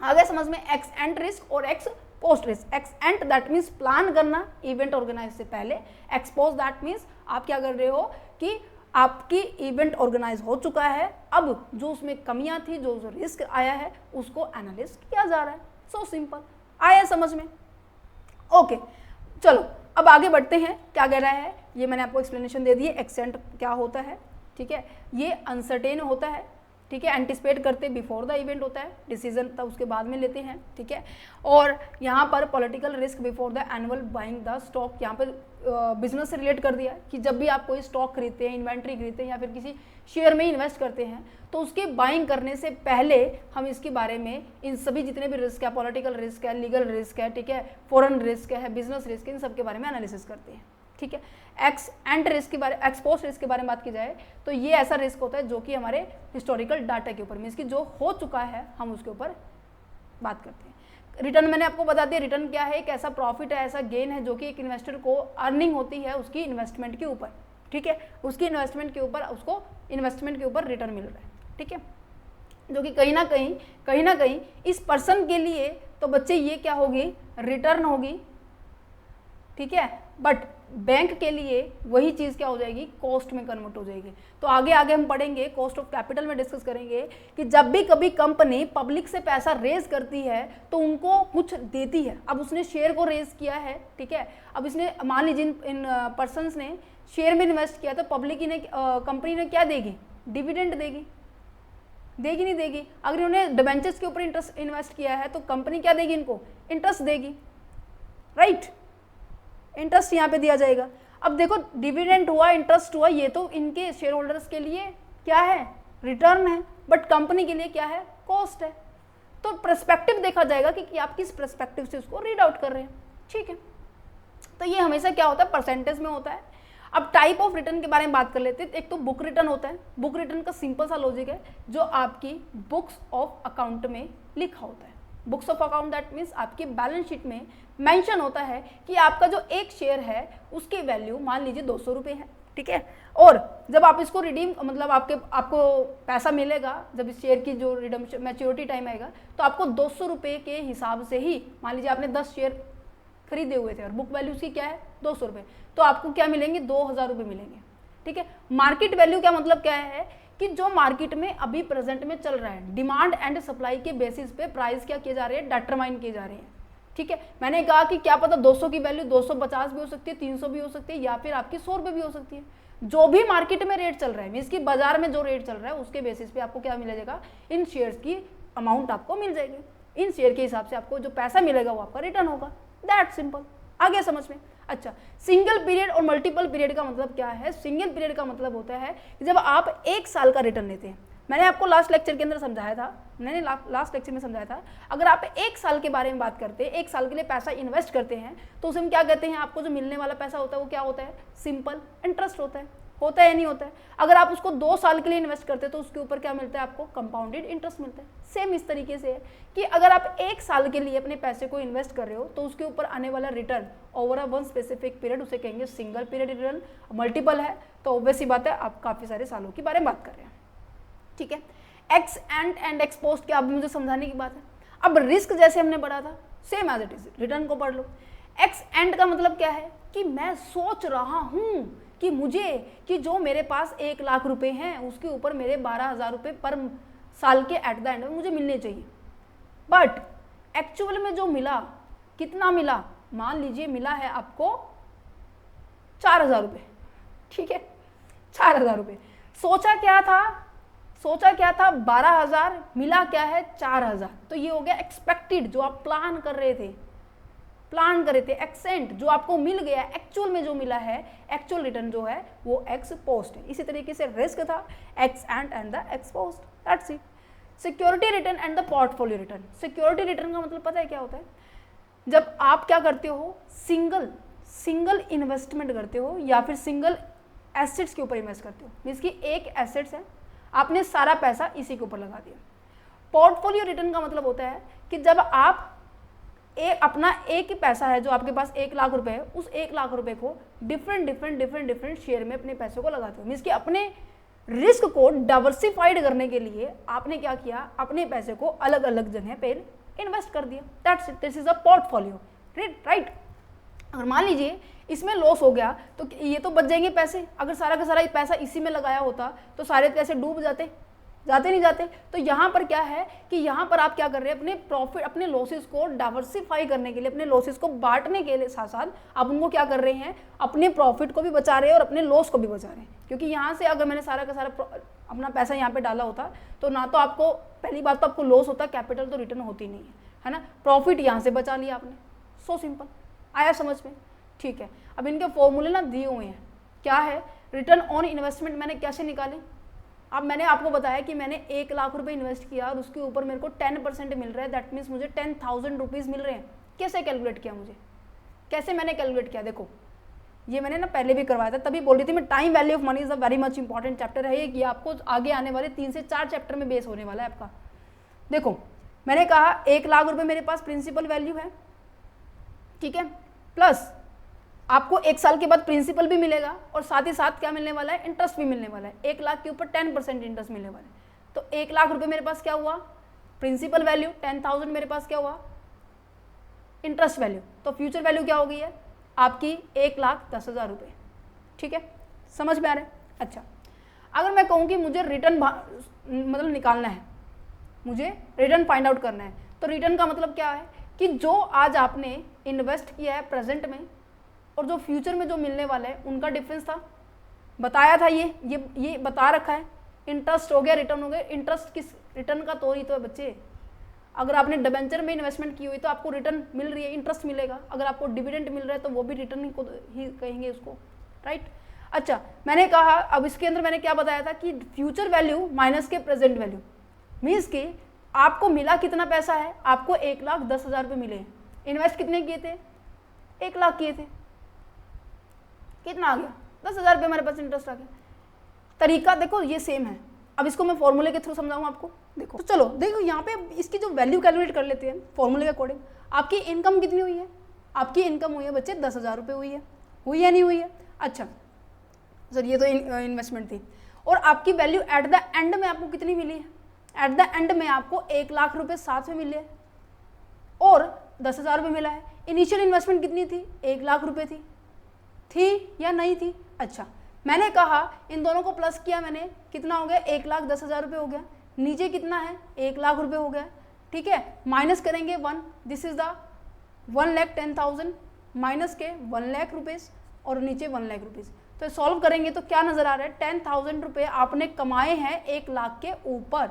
आगे समझ में, एक्स एंड रिस्क और x post risk. X and that means plan करना इवेंट ऑर्गेनाइज से पहले, एक्सपोज दैट मीन्स आप क्या कर रहे हो कि आपकी इवेंट ऑर्गेनाइज हो चुका है, अब जो उसमें कमियां थी, जो रिस्क आया है उसको एनालिस किया जा रहा है। सो सिंपल, आया समझ में? ओके, चलो अब आगे बढ़ते हैं। क्या कह रहा है, ये मैंने आपको एक्सप्लेनेशन दे दी है। एक्सेंट क्या होता है, ठीक है, ये अनसर्टेन होता है, ठीक है, एंटिसिपेट करते बिफोर द इवेंट होता है, डिसीजन तब उसके बाद में लेते हैं, ठीक है। और यहाँ पर political risk before the annual buying the stock, यहाँ पर बिजनेस से रिलेट कर दिया कि जब भी आप कोई स्टॉक खरीदते हैं, इन्वेंट्री खरीदते हैं या फिर किसी शेयर में इन्वेस्ट करते हैं, तो उसके बाइंग करने से पहले हम इसके बारे में, इन सभी जितने भी रिस्क है, पॉलिटिकल रिस्क है, लीगल रिस्क है, ठीक है, फॉरेन रिस्क है, बिजनेस रिस्क है, इन सब के बारे में एनालिसिस करते हैं, ठीक है। एक्स एंड रिस्क के बारे, एक्सपोस्ट रिस्क के बारे में बात की जाए तो ये ऐसा रिस्क होता है जो कि हमारे हिस्टोरिकल डाटा के ऊपर, मीन्स कि जो हो चुका है हम उसके ऊपर बात करते हैं। रिटर्न मैंने आपको बता दिया, रिटर्न क्या है, एक ऐसा प्रॉफिट है, ऐसा गेन है जो कि एक इन्वेस्टर को अर्निंग होती है उसकी इन्वेस्टमेंट के ऊपर, ठीक है, उसकी इन्वेस्टमेंट के ऊपर, उसको इन्वेस्टमेंट के ऊपर रिटर्न मिल रहा है, ठीक है, जो कि कहीं ना कहीं इस पर्सन के लिए तो बच्चे ये क्या होगी, रिटर्न होगी, ठीक है, बट बैंक के लिए वही चीज़ क्या हो जाएगी, कॉस्ट में कन्वर्ट हो जाएगी। तो आगे हम पढ़ेंगे, कॉस्ट ऑफ कैपिटल में डिस्कस करेंगे कि जब भी कभी कंपनी पब्लिक से पैसा रेज करती है तो उनको कुछ देती है। अब उसने शेयर को रेज किया है, ठीक है, अब इसने मान लीजिए इन पर्सनस ने शेयर में इन्वेस्ट किया, तो पब्लिक ने कंपनी ने क्या देगी, डिविडेंड देगी, देगी नहीं देगी? अगर इन्होंने डिबेंचर्स के ऊपर इंटरेस्ट इन्वेस्ट किया है तो कंपनी क्या देगी, इनको इंटरेस्ट देगी, राइट, इंटरेस्ट यहाँ पे दिया जाएगा। अब देखो डिविडेंड हुआ, इंटरेस्ट हुआ, ये तो इनके शेयर होल्डर्स के लिए क्या है, रिटर्न है, बट कंपनी के लिए क्या है, कॉस्ट है। तो पर्सपेक्टिव देखा जाएगा कि आप किस पर्सपेक्टिव से उसको रीड आउट कर रहे हैं, ठीक है। तो ये हमेशा क्या होता है, परसेंटेज में होता है। अब टाइप ऑफ रिटर्न के बारे में बात कर लेते हैं। एक तो बुक रिटर्न होता है। बुक रिटर्न का सिंपल सा लॉजिक है, जो आपकी बुक्स ऑफ अकाउंट में लिखा होता है। Books of account that means आपकी बैलेंस शीट में मेंशन होता है कि आपका जो एक शेयर है उसकी वैल्यू मान लीजिए 200 रुपये है, ठीक है, और जब आप इसको रिडीम, मतलब आपको पैसा मिलेगा, जब इस शेयर की जो रिडम्पशन मैच्योरिटी टाइम आएगा, तो आपको 200 रुपये के हिसाब से ही, मान लीजिए आपने 10 शेयर खरीदे हुए थे और बुक वैल्यू उसकी क्या है 200 रुपये, तो आपको क्या मिलेंगे, 2000 रुपये मिलेंगे, ठीक है। मार्केट वैल्यू क्या मतलब क्या है कि जो मार्केट में अभी प्रेजेंट में चल रहा है, डिमांड एंड सप्लाई के बेसिस पे प्राइस क्या किए जा रहे हैं, डिटरमाइन किए जा रहे हैं, ठीक है। मैंने कहा कि क्या पता 200 की वैल्यू 250 भी हो सकती है, 300 भी हो सकती है, या फिर आपकी 100 रुपये भी हो सकती है। जो भी मार्केट में रेट चल रहा है, मीन्स की बाजार में जो रेट चल रहा है उसके बेसिस पे आपको क्या मिल जाएगा, इन शेयर्स की अमाउंट आपको मिल जाएगी। इन शेयर के हिसाब से आपको जो पैसा मिलेगा वो आपका रिटर्न होगा, दैट सिंपल। आ गया समझ में? अच्छा, सिंगल पीरियड और मल्टीपल पीरियड का मतलब क्या है? सिंगल पीरियड का मतलब होता है कि जब आप 1 साल का रिटर्न लेते हैं। मैंने आपको लास्ट लेक्चर के अंदर समझाया था, मैंने लास्ट लेक्चर में समझाया था, अगर आप 1 साल के बारे में बात करते हैं, 1 साल के लिए पैसा इन्वेस्ट करते हैं, तो उसे हम क्या कहते हैं, आपको जो मिलने वाला पैसा होता है वो क्या होता है, सिंपल इंटरेस्ट होता है। होता है या नहीं होता है? अगर आप उसको 2 साल के लिए इन्वेस्ट करते हैं तो उसके ऊपर क्या मिलता है आपको? कंपाउंडेड इंटरेस्ट मिलता है। सेम इस तरीके से है कि अगर आप 1 साल के लिए अपने पैसे को इन्वेस्ट कर रहे हो तो उसके ऊपर आने वाला return over a one specific period, उसे कहेंगे सिंगल पीरियड रिटर्न। मल्टीपल है तो ऑब्वियस सी बात है आप काफ़ी सारे सालों के बारे में बात कर रहे हैं, ठीक है। एक्स एंड एक्स पोस्ट क्या अभी मुझे समझाने की बात है। अब रिस्क जैसे हमने पढ़ा था same as it is, return को पढ़ लो। एक्स एंड का मतलब क्या है कि मैं सोच रहा हूं कि मुझे कि जो मेरे पास 1 लाख रुपए हैं उसके ऊपर मेरे 12,000 रुपये पर साल के एट द एंड में मुझे मिलने चाहिए। बट एक्चुअल में जो मिला, कितना मिला? मान लीजिए मिला है आपको 4,000 रुपये, ठीक है, 4,000 रुपये। सोचा क्या था 12,000, मिला क्या है 4,000। तो ये हो गया एक्सपेक्टेड, जो आप प्लान कर रहे थे। एक्सेंट जो आपको मिल गया, एक्चुअल में जो मिला है, एक्चुअल रिटर्न जो है वो एक्स पोस्ट है। इसी तरीके से रिस्क था x and the x post, that's it. Security return and the portfolio return. Security return का मतलब पता है क्या होता है? जब आप क्या करते हो, सिंगल इन्वेस्टमेंट करते हो या फिर सिंगल एसेट्स के ऊपर इन्वेस्ट करते हो, मीन्स कि एक एसेट्स है, आपने सारा पैसा इसी के ऊपर लगा दिया। पोर्टफोलियो रिटर्न का मतलब होता है कि जब आप अपना एक ही पैसा है जो आपके पास 1 लाख रुपए है, उस 1 लाख रुपए को डिफरेंट शेयर में अपने पैसे को लगाते हो। मीन्स कि अपने रिस्क को डाइवर्सिफाइड करने के लिए आपने क्या किया, अपने पैसे को अलग अलग जगह पे इन्वेस्ट कर दिया। That's it, this is a portfolio, right. अगर मान लीजिए इसमें लॉस हो गया तो ये तो बच जाएंगे पैसे। अगर सारा का सारा पैसा इसी में लगाया होता तो सारे पैसे डूब जाते नहीं जाते। तो यहाँ पर क्या है कि यहाँ पर आप क्या कर रहे हैं, अपने प्रॉफिट, अपने लॉसेस को डाइवर्सिफाई करने के लिए, अपने लॉसेस को बांटने के लिए साथ साथ आप उनको क्या कर रहे हैं, अपने प्रॉफिट को भी बचा रहे हैं और अपने लॉस को भी बचा रहे हैं। क्योंकि यहाँ से अगर मैंने सारा का सारा अपना पैसा यहाँ पे डाला होता तो ना तो आपको, पहली बात तो आपको लॉस होता, कैपिटल तो रिटर्न होती नहीं है ना। प्रॉफिट यहाँ से बचा लिया आपने, सो सिंपल। आया समझ में? ठीक है। अब इनके फॉर्मूले ना दिए हुए हैं। क्या है? रिटर्न ऑन इन्वेस्टमेंट मैंने कैसे निकाले? अब मैंने आपको बताया कि मैंने 1 लाख रुपए इन्वेस्ट किया और उसके ऊपर मेरे को 10% मिल रहा है, दैट मीन्स मुझे 10,000 रुपीज़ मिल रहे हैं। कैसे कैलकुलेट किया मुझे? कैसे मैंने कैलकुलेट किया? देखो, ये मैंने ना पहले भी करवाया था, तभी बोल रही थी मैं, time value of money is a very much important chapter है ये, कि आपको आगे आने वाले 3 से 4 चैप्टर में बेस होने वाला है आपका। देखो, मैंने कहा 1 लाख रुपए मेरे पास प्रिंसिपल वैल्यू है, ठीक है, प्लस आपको 1 साल के बाद प्रिंसिपल भी मिलेगा और साथ ही साथ क्या मिलने वाला है, इंटरेस्ट भी मिलने वाला है। 1 लाख के ऊपर 10% इंटरेस्ट मिलने वाला है। तो 1 लाख रुपए मेरे पास क्या हुआ, प्रिंसिपल वैल्यू, 10,000 मेरे पास क्या हुआ, इंटरेस्ट वैल्यू। तो फ्यूचर वैल्यू क्या हो गई है आपकी, 1,10,000 रुपये। ठीक है, समझ में आ रहा है? अच्छा, अगर मैं कहूँ कि मुझे रिटर्न मतलब निकालना है, मुझे रिटर्न फाइंड आउट करना है, तो रिटर्न का मतलब क्या है कि जो आज आपने इन्वेस्ट किया है प्रेजेंट में और जो फ्यूचर में जो मिलने वाला है उनका डिफरेंस था, बताया था, ये बता रखा है। इंटरेस्ट हो गया, रिटर्न हो गया। इंटरेस्ट किस, रिटर्न का तो ही तो है बच्चे। अगर आपने डिबेंचर में इन्वेस्टमेंट की हुई तो आपको रिटर्न मिल रही है, इंटरेस्ट मिलेगा। अगर आपको डिविडेंड मिल रहा है तो वो भी रिटर्न ही कहेंगे उसको, राइट। अच्छा, मैंने कहा, अब इसके अंदर मैंने क्या बताया था कि फ्यूचर वैल्यू माइनस के प्रेजेंट वैल्यू, मीन्स कि आपको मिला कितना पैसा है, आपको 1,10,000 रुपये मिले। इन्वेस्ट कितने किए थे, 1 लाख किए थे, कितना आ गया, 10,000 रुपये हमारे पास इंटरेस्ट आ गया। तरीका देखो ये सेम है। अब इसको मैं फॉर्मूले के थ्रू समझाऊँ आपको। देखो, तो चलो देखो यहाँ पे इसकी जो वैल्यू कैलकुलेट कर लेते हैं फॉर्मूले के अकॉर्डिंग। आपकी इनकम कितनी हुई है, आपकी इनकम हुई है बच्चे 10,000 रुपये हुई है नहीं हुई है? अच्छा सर, ये तो इन्वेस्टमेंट थी। और आपकी वैल्यू एट द एंड में आपको कितनी मिली है? एट द एंड में आपको 1 लाख रुपये साथ में मिले और 10,000 रुपये मिला है। इनिशियल इन्वेस्टमेंट कितनी थी, 1 लाख रुपये थी या नहीं थी? अच्छा, मैंने कहा इन दोनों को प्लस किया मैंने, कितना हो गया, 1,10,000 रुपये हो गया। नीचे कितना है, 1 लाख रुपये हो गया, ठीक है। माइनस करेंगे 1, दिस इज द 1,10,000 माइनस के 1 लाख रुपीज़ और नीचे 1 लाख रुपीज़। तो सॉल्व करेंगे तो क्या नजर आ रहा है, 10,000 रुपये आपने कमाए हैं 1 लाख के ऊपर,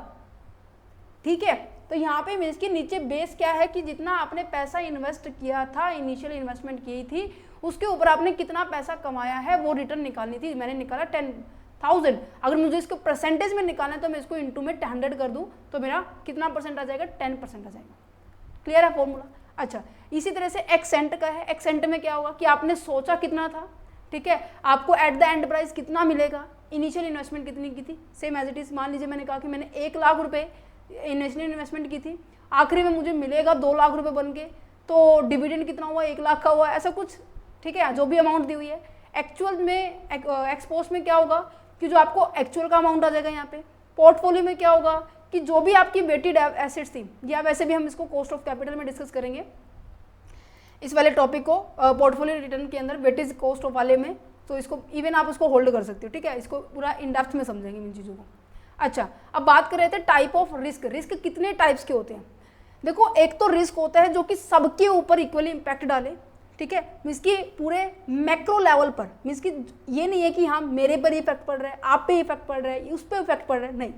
ठीक है। तो यहाँ पे मीन्स कि नीचे बेस क्या है कि जितना आपने पैसा इन्वेस्ट किया था, इनिशियल इन्वेस्टमेंट की थी, उसके ऊपर आपने कितना पैसा कमाया है वो रिटर्न निकालनी थी। मैंने निकाला 10,000। अगर मुझे इसको परसेंटेज में निकालना है तो मैं इसको इंटू में 100 कर दूं तो मेरा कितना परसेंट आ जाएगा, 10% आ जाएगा। क्लियर है फॉर्मूला? अच्छा, इसी तरह से एक्सेंट का है। एक्सेंट में क्या होगा कि आपने सोचा कितना था, ठीक है, आपको एट द एंड प्राइस कितना मिलेगा, इनिशियल इन्वेस्टमेंट कितनी की थी, सेम एज इट इज। मान लीजिए मैंने कहा कि मैंने 1 लाख रुपए इनिशियल इन्वेस्टमेंट की थी, आखिरी में मुझे मिलेगा 2 लाख रुपए बन के, तो डिविडेंड कितना हुआ, 1 लाख का हुआ, ऐसा कुछ, ठीक है, जो भी अमाउंट दी हुई है। एक्चुअल में एक्सपोज में क्या होगा कि जो आपको एक्चुअल का अमाउंट आ जाएगा यहाँ पे। पोर्टफोलियो में क्या होगा कि जो भी आपकी वेटेड एसेट्स थी, या वैसे भी हम इसको कॉस्ट ऑफ कैपिटल में डिस्कस करेंगे इस वाले टॉपिक को, पोर्टफोलियो रिटर्न के अंदर वेटेज कॉस्ट ऑफ वाले में, तो इसको इवन आप उसको होल्ड कर सकते हो, ठीक है, इसको पूरा इन डेप्थ में समझेंगे इन चीज़ों को। अच्छा, अब बात कर रहे थे टाइप ऑफ रिस्क। रिस्क कितने टाइप्स के होते हैं? देखो, एक तो रिस्क होता है जो कि सबके ऊपर इक्वली इम्पैक्ट डाले, ठीक है, मीन्स कि पूरे मैक्रो लेवल पर, मीन्स कि ये नहीं है कि हाँ मेरे पर इफेक्ट पड़ रहा है, आप पे इफेक्ट पड़ रहा है, उस पर इफेक्ट पड़ रहा है, नहीं,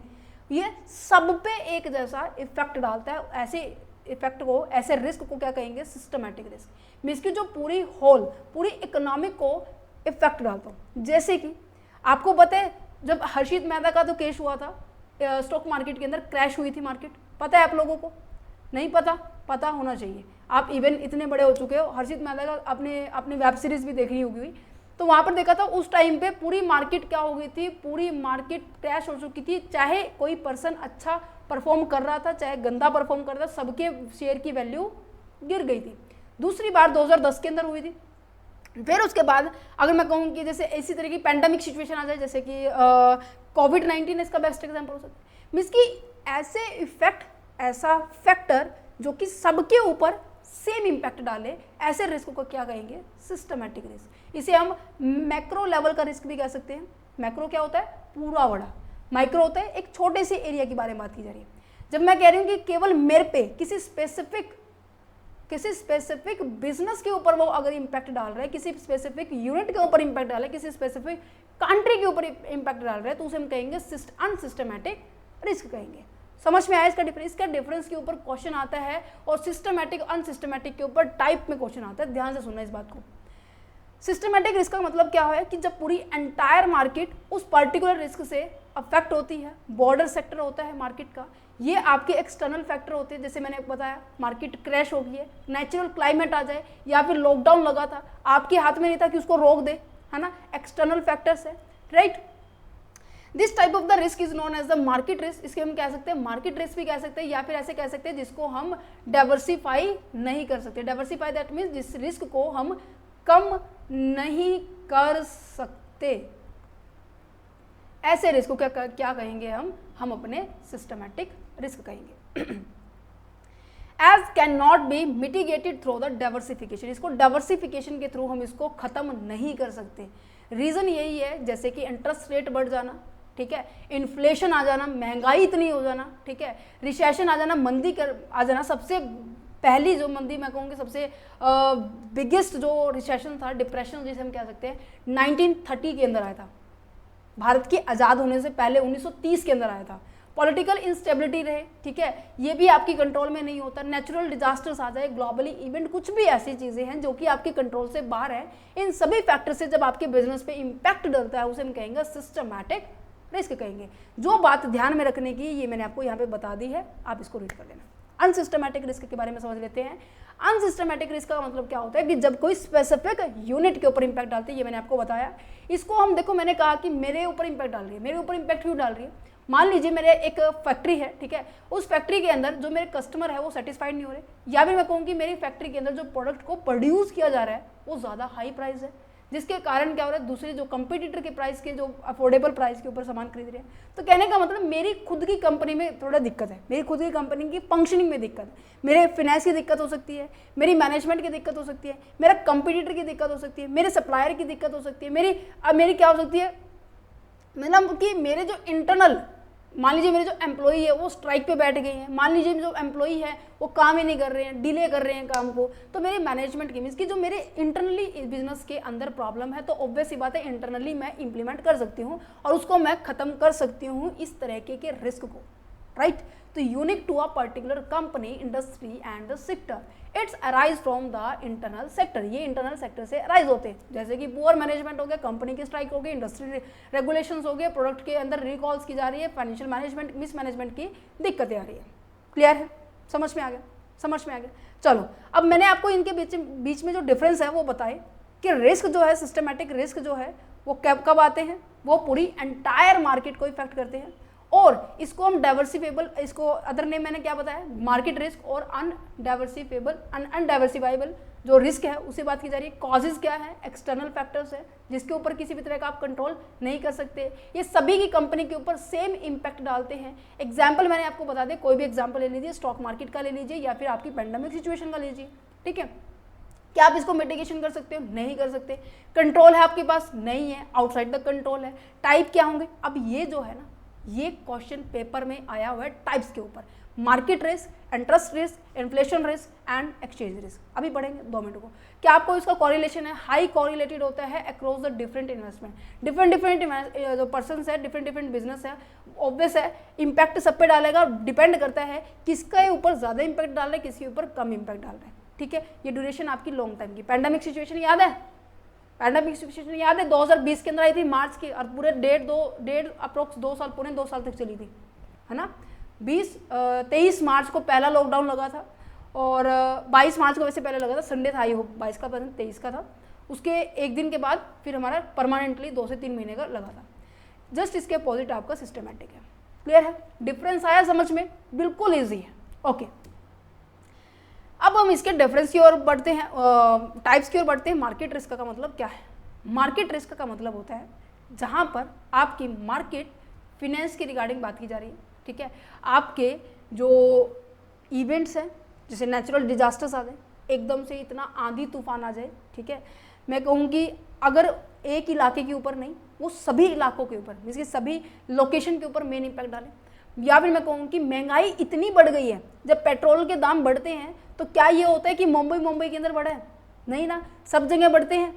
ये सब पे एक जैसा इफेक्ट डालता है। ऐसे इफेक्ट को, ऐसे रिस्क को क्या कहेंगे? Systematic risk. मीन्स कि जो पूरी इकोनॉमिक को इफेक्ट डालता हूँ। जैसे कि आपको पता है जब हर्षित मेहता का तो केस हुआ था, स्टॉक मार्केट के अंदर क्रैश हुई थी मार्केट, पता है आप लोगों को? नहीं पता? पता होना चाहिए। आप इवन इतने बड़े हो चुके हो, हर्षित मेहता का अपनी वेब सीरीज भी देखनी होगी, तो वहाँ पर देखा था उस टाइम पे पूरी मार्केट क्या हो गई थी, पूरी मार्केट क्रैश हो चुकी थी। चाहे कोई पर्सन अच्छा परफॉर्म कर रहा था, चाहे गंदा परफॉर्म कर रहा था, सबके शेयर की वैल्यू गिर गई थी। दूसरी बार 2010 के अंदर हुई थी। फिर उसके बाद अगर मैं कहूँ कि जैसे इसी तरह की पैंडमिक सिचुएशन आ जाए, जैसे कि कोविड-19 इसका बेस्ट एग्जाम्पल हो सकता है। मीन्स कि ऐसे इफेक्ट, ऐसा फैक्टर जो कि सबके ऊपर सेम इम्पैक्ट डाले, ऐसे रिस्क को क्या कहेंगे? Systematic risk. इसे हम मैक्रो लेवल का रिस्क भी कह सकते हैं। मैक्रो क्या होता है? पूरा बड़ा। माइक्रो होता है एक छोटे से एरिया के बारे में बात की जा रही है। जब मैं कह रही हूँ कि केवल मेरे पे किसी स्पेसिफिक बिजनेस के ऊपर वो अगर इम्पैक्ट डाल रहा है, किसी स्पेसिफिक यूनिट के ऊपर इम्पैक्ट डाल रहा है, किसी स्पेसिफिक कंट्री के ऊपर इम्पैक्ट डाल रहा है, तो उसे हम कहेंगे अनसिस्टमैटिक रिस्क कहेंगे। समझ में आया इसका डिफरेंस? इसका डिफरेंस के ऊपर क्वेश्चन आता है, और सिस्टमैटिक अनसिस्टमैटिक के ऊपर टाइप में क्वेश्चन आता है। ध्यान से सुनना इस बात को। सिस्टमैटिक रिस्क का मतलब क्या है कि जब पूरी एंटायर मार्केट उस पर्टिकुलर रिस्क से अफेक्ट होती है। बॉर्डर सेक्टर होता है मार्केट का, ये आपके एक्सटर्नल फैक्टर होते हैं। जैसे मैंने बताया मार्केट क्रैश हो गई है, नेचुरल क्लाइमेट आ जाए, या फिर लॉकडाउन लगा था, आपके हाथ में नहीं था कि उसको रोक दे, है ना, एक्सटर्नल फैक्टर्स है, right. This type of the risk is known as the market risk. इसके हम कह सकते हैं मार्केट रिस्क भी कह सकते हैं, या फिर ऐसे कह सकते हैं जिसको हम डाइवर्सिफाई नहीं कर सकते। डाइवर्सिफाई दैट मीन्स जिस रिस्क को हम कम नहीं कर सकते, ऐसे रिस्क को क्या कहेंगे हम अपने सिस्टमैटिक रिस्क कहेंगे। As can not be mitigated through the diversification. इसको डाइवर्सिफिकेशन के थ्रू हम इसको खत्म नहीं कर सकते। रीजन यही है, जैसे कि इंटरेस्ट रेट बढ़ जाना, ठीक है, इन्फ्लेशन आ जाना, महंगाई इतनी हो जाना, ठीक है, रिसेशन आ जाना, मंदी आ जाना। सबसे पहली जो मंदी मैं कहूँगी, सबसे बिगेस्ट जो रिसेशन था, डिप्रेशन जिसे हम कह सकते हैं, 1930 के अंदर आया था। भारत के आज़ाद होने से पहले 1930 के अंदर आया था। पॉलिटिकल इंस्टेबिलिटी रहे, ठीक है, ये भी आपकी कंट्रोल में नहीं होता। नेचुरल डिजास्टर्स आ जाए, ग्लोबली इवेंट, कुछ भी ऐसी चीज़ें हैं जो कि आपके कंट्रोल से बाहर है। इन सभी फैक्टर से जब आपके बिजनेस पे इम्पैक्ट डलता है, उसे हम कहेंगे सिस्टमैटिक रिस्क कहेंगे। जो बात ध्यान में रखने की ये मैंने आपको यहाँ पे बता दी है, आप इसको रीड कर लेना। अनसिस्टमैटिक रिस्क के बारे में समझ लेते हैं। अनसिस्टमैटिक रिस्क का मतलब क्या होता है कि जब कोई स्पेसिफिक यूनिट के ऊपर इंपैक्ट डालती है, ये मैंने आपको बताया। इसको हम देखो, मैंने कहा कि मेरे ऊपर इंपैक्ट डाल रही है, मेरे ऊपर इंपैक्ट क्यों डाल रही है? मान लीजिए मेरे एक फैक्ट्री है, ठीक है, उस फैक्ट्री के अंदर जो मेरे कस्टमर है वो सेटिस्फाइड नहीं हो रहे, या फिर मैं कहूँ कि मेरी फैक्ट्री के अंदर जो प्रोडक्ट को प्रोड्यूस किया जा रहा है वो ज़्यादा हाई प्राइस है, जिसके कारण क्या हो रहा है, दूसरे जो कंपटीटर के प्राइस के, जो अफोर्डेबल प्राइस के ऊपर सामान खरीद रहे हैं। तो कहने का मतलब मेरी खुद की कंपनी में थोड़ा दिक्कत है, मेरी खुद की कंपनी की फंक्शनिंग में दिक्कत है, मेरे फिनेंस की दिक्कत हो सकती है, मेरी मैनेजमेंट की दिक्कत हो सकती है, मेरा कंपटीटर की दिक्कत हो सकती है, मेरे सप्लायर की दिक्कत हो सकती है, मेरी क्या हो सकती है, मतलब कि मेरे जो इंटरनल, मान लीजिए मेरे जो एम्प्लॉई है वो स्ट्राइक पे बैठ गए हैं, मान लीजिए जो एम्प्लॉई है वो काम ही नहीं कर रहे हैं, डिले कर रहे हैं काम को, तो मेरे मैनेजमेंट की मीन्स की जो मेरे इंटरनली बिजनेस के अंदर प्रॉब्लम है, तो ऑब्वियस सी बात है इंटरनली मैं इंप्लीमेंट कर सकती हूँ और उसको मैं खत्म कर सकती हूँ इस तरह के रिस्क को, राइट। तो unique to a particular company, industry and the sector, it's arise from the internal sector. ये इंटरनल सेक्टर से अराइज होते हैं, जैसे कि पुअर मैनेजमेंट हो गया, कंपनी की स्ट्राइक हो गई, इंडस्ट्री रेगुलेशंस हो गए, प्रोडक्ट के अंदर रिकॉल्स की जा रही है, फाइनेंशियल मैनेजमेंट, मिसमैनेजमेंट की दिक्कतें आ रही है। क्लियर है? समझ में आ गया? समझ में आ गया। चलो, अब मैंने आपको इनके बीच में जो डिफरेंस है वो बताए, कि रिस्क जो है, सिस्टमेटिक रिस्क जो है वो कब आते हैं, वो पूरी एंटायर मार्केट को इफेक्ट करते हैं। और इसको हम डाइवर्सिफेबल, इसको अदर नेम मैंने क्या बताया, मार्केट रिस्क और अनडाइवर्सिफेबल अनडाइवर्सिफाइबल जो रिस्क है उसे बात की जा रही है। कॉजेज क्या है, एक्सटर्नल फैक्टर्स है जिसके ऊपर किसी भी तरह का आप कंट्रोल नहीं कर सकते। ये सभी की कंपनी के ऊपर सेम इम्पैक्ट डालते हैं। एग्जाम्पल मैंने आपको बता दें, कोई भी एग्जाम्पल ले लीजिए, स्टॉक मार्केट का ले लीजिए या फिर आपकी पेंडेमिक सिचुएशन का लीजिए, ठीक है। क्या आप इसको मिटिगेशन कर सकते हो? नहीं कर सकते। कंट्रोल है आपके पास? नहीं है, आउटसाइड द कंट्रोल है। टाइप क्या होंगे? अब ये जो है ना, ये क्वेश्चन पेपर में आया हुआ है टाइप्स के ऊपर, market risk, interest risk, inflation risk and exchange risk. अभी पढ़ेंगे 2 मिनट को। क्या आपको इसका कॉरिलेशन है? हाई कॉरिलेटेड होता है across the different investment, different जो पर्सन है, डिफरेंट बिजनेस है, ऑब्वियस है इम्पैक्ट सब पे डालेगा। डिपेंड करता है किसके ऊपर ज़्यादा इम्पैक्ट डाल रहा है, किसी ऊपर कम इम्पैक्ट डाल रहा है, ठीक है। ये ड्यूरेशन आपकी लॉन्ग टाइम की। पैंडेमिक सिचुएशन याद है? पैंडेमिक सिचुएशन याद है? 2020 के अंदर आई थी मार्च की, और पूरे डेढ़ अप्रोक्स 2 साल, पौने 2 साल तक चली थी, है ना। 23 मार्च को पहला लॉकडाउन लगा था और 22 मार्च को वैसे पहले लगा था, संडे था, आई होप 22 का, 23 का था। उसके एक दिन के बाद फिर हमारा परमानेंटली 2 से 3 महीने का लगा था। जस्ट इसके अपोजिट आपका सिस्टमेटिक है। क्लियर है? डिफरेंस आया समझ में? बिल्कुल ईजी है। ओके, अब हम इसके डिफरेंस की ओर बढ़ते हैं, टाइप्स की ओर बढ़ते हैं। मार्केट रिस्क का मतलब क्या है? मार्केट रिस्क का मतलब होता है जहां पर आपकी मार्केट फिनेंस की रिगार्डिंग बात की जा रही है, ठीक है। आपके जो इवेंट्स हैं, जैसे नेचुरल डिजास्टर्स आ जाए, एकदम से इतना आंधी तूफान आ जाए, ठीक है, मैं कहूँगी अगर एक इलाके के ऊपर नहीं, वो सभी इलाकों के ऊपर, मीन्स कि सभी लोकेशन के ऊपर मेन इम्पैक्ट डाले। या फिर मैं कहूँ कि महंगाई इतनी बढ़ गई है, जब पेट्रोल के दाम बढ़ते हैं तो क्या ये होता है कि मुंबई के अंदर बढ़े? नहीं ना, सब जगह बढ़ते हैं,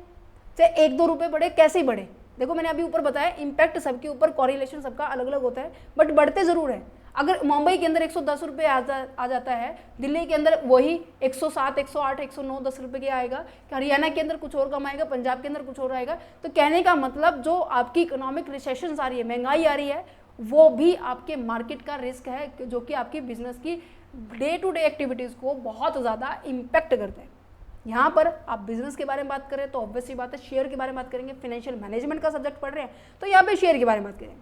चाहे 1-2 रुपये बढ़े, कैसे ही बढ़े। देखो मैंने अभी ऊपर बताया, इम्पैक्ट सबके ऊपर, कॉरिलेशन सबका अलग अलग होता है, बट बढ़ते ज़रूर है। अगर मुंबई के अंदर 110 रुपये आ जाता है, दिल्ली के अंदर वही 107, 108, 109, 10 रुपये के आएगा, हरियाणा के अंदर कुछ और कम आएगा, पंजाब के अंदर कुछ और आएगा। तो कहने का मतलब जो आपकी इकोनॉमिक रिसेशन आ रही है, महंगाई आ रही है, वो भी आपके मार्केट का रिस्क है, जो कि आपकी बिजनेस की डे टू डे एक्टिविटीज़ को बहुत ज़्यादा इम्पैक्ट करते हैं। यहाँ पर आप बिजनेस के बारे में बात करें तो ऑब्वियसली बात है शेयर के बारे में बात करेंगे, फाइनेंशियल मैनेजमेंट का सब्जेक्ट पढ़ रहे हैं तो यहाँ पे शेयर के बारे में बात करेंगे।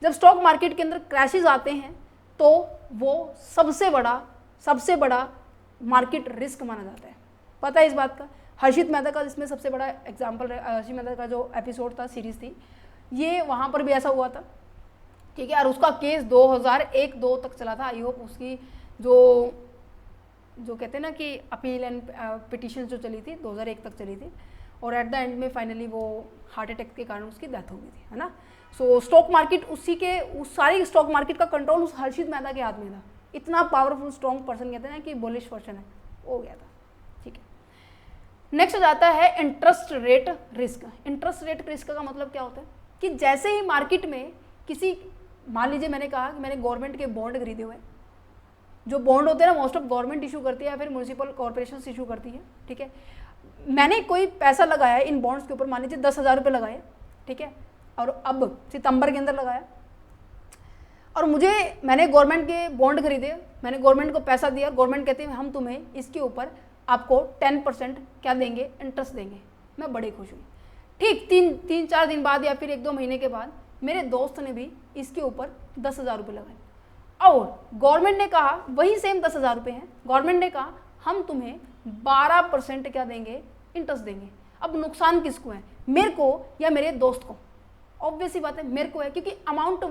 जब स्टॉक मार्केट के अंदर क्रैशेज आते हैं तो वो सबसे बड़ा मार्केट रिस्क माना जाता है। पता है इस बात का? हर्षित मेहता का इसमें सबसे बड़ा एग्जाम्पल है। हर्षित मेहता का जो एपिसोड था, सीरीज थी, ये वहाँ पर भी ऐसा हुआ था, ठीक है। और उसका केस 2001-2 तक चला था। आई होप उसकी जो कहते हैं ना कि अपील एंड पिटिशन जो चली थी 2001 तक चली थी, और एट द एंड में फाइनली वो हार्ट अटैक के कारण उसकी डेथ हो गई थी, है ना। सो स्टॉक मार्केट उस सारी स्टॉक मार्केट का कंट्रोल उस हर्षित मेहता के हाथ में था। इतना पावरफुल स्ट्रॉन्ग पर्सन, कहते हैं ना कि बुलिश पर्सन है, हो गया था, ठीक है। नेक्स्ट आ जाता है interest rate risk. Interest rate risk का मतलब क्या होता है कि जैसे ही मार्केट में किसी, मान लीजिए मैंने कहा कि मैंने गवर्नमेंट के बॉन्ड खरीदे हुए हैं, जो बॉन्ड होते हैं ना मोस्ट ऑफ गवर्नमेंट इशू करती है या फिर म्यूनसिपल कॉर्पोरेशन इशू करती है, ठीक है। मैंने कोई पैसा लगाया है इन बॉन्ड्स के ऊपर, मान लीजिए 10,000 रुपये लगाए, ठीक है, और अब सितंबर के अंदर लगाया, और मैंने गवर्नमेंट के बॉन्ड खरीदे, मैंने गवर्नमेंट को पैसा दिया, गवर्नमेंट कहते हैं हम तुम्हें इसके ऊपर आपको 10% क्या देंगे, इंटरेस्ट देंगे। मैं बड़ी खुश हुई। ठीक 3-4 दिन बाद या फिर 1-2 महीने के बाद मेरे दोस्त ने भी इसके ऊपर 10,000 रुपये लगाए, और गवर्नमेंट ने कहा, वही सेम 10,000 रुपये हैं, गवर्नमेंट ने कहा हम तुम्हें 12% क्या देंगे, इंटरेस्ट देंगे। अब नुकसान किसको है, मेरे को या मेरे दोस्त को? ऑब्वियस ही बात है मेरे को है, क्योंकि अमाउंट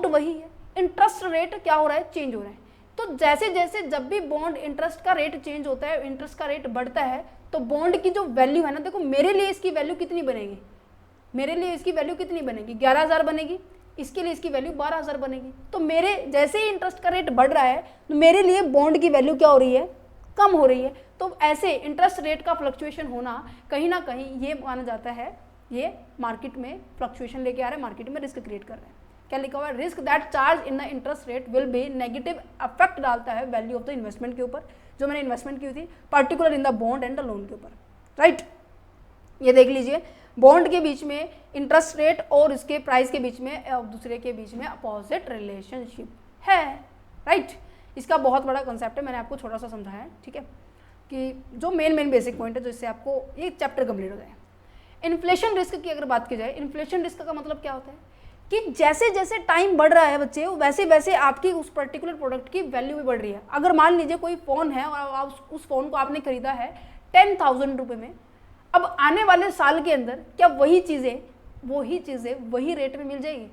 वही है, इंटरेस्ट रेट क्या हो रहा है, चेंज हो रहा है। तो जैसे जैसे जब भी बॉन्ड इंटरेस्ट का रेट चेंज होता है, इंटरेस्ट का रेट बढ़ता है, तो बॉन्ड की जो वैल्यू है ना, देखो मेरे लिए इसकी वैल्यू कितनी बनेगी, 11,000 बनेगी, इसके लिए इसकी वैल्यू 12,000 बनेगी। तो मेरे जैसे ही इंटरेस्ट का रेट बढ़ रहा है तो मेरे लिए बॉन्ड की वैल्यू क्या हो रही है, कम हो रही है। तो ऐसे इंटरेस्ट रेट का फ्लक्चुएशन होना कहीं ना कहीं ये माना जाता है, ये मार्केट में फ्लक्चुएशन लेके आ रहा है, मार्केट में रिस्क क्रिएट कर रहा है। क्या लिखा हुआ है, risk that charge in the interest rate will be negative effect डालता है वैल्यू ऑफ द इन्वेस्टमेंट के ऊपर, जो मैंने इन्वेस्टमेंट की थी, particular in the bond and the loan के ऊपर, राइट। ये देख लीजिए, बॉन्ड के बीच में इंटरेस्ट रेट और इसके प्राइस के बीच में दूसरे के बीच में अपोजिट रिलेशनशिप है, राइट। इसका बहुत बड़ा कॉन्सेप्ट है, मैंने आपको छोटा सा समझाया है, ठीक है। कि जो मेन बेसिक पॉइंट है जिससे आपको ये चैप्टर कंप्लीट हो जाए। इन्फ्लेशन रिस्क की अगर बात की जाए, इन्फ्लेशन रिस्क का मतलब क्या होता है कि जैसे जैसे टाइम बढ़ रहा है बच्चे, वैसे वैसे आपकी उस पर्टिकुलर प्रोडक्ट की वैल्यू भी बढ़ रही है। अगर मान लीजिए कोई फ़ोन है और आप उस फ़ोन को आपने खरीदा है 10,000 रुपये में, अब आने वाले साल के अंदर क्या वही चीज़ें वही रेट में मिल जाएगी?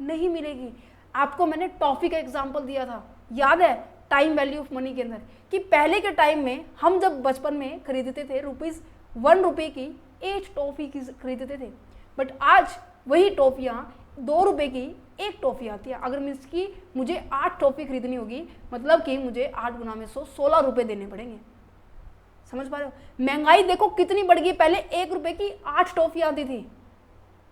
नहीं मिलेगी। आपको मैंने टॉफ़ी का एग्जाम्पल दिया था, याद है, टाइम वैल्यू ऑफ मनी के अंदर, कि पहले के टाइम में हम जब बचपन में खरीदते थे ₹1 की 8 टॉफ़ी की खरीदते थे, बट आज वही टॉफ़ियाँ 2 रुपये की 1 टॉफ़ी आती है। अगर मीन्स की मुझे 8 टॉफ़ी खरीदनी होगी, मतलब कि मुझे 8 गुना में 100 16 रुपये देने पड़ेंगे। समझ पा रहे हो? महंगाई देखो कितनी बढ़ गई। पहले 1 रुपये की 8 टॉफ़ी आती थी,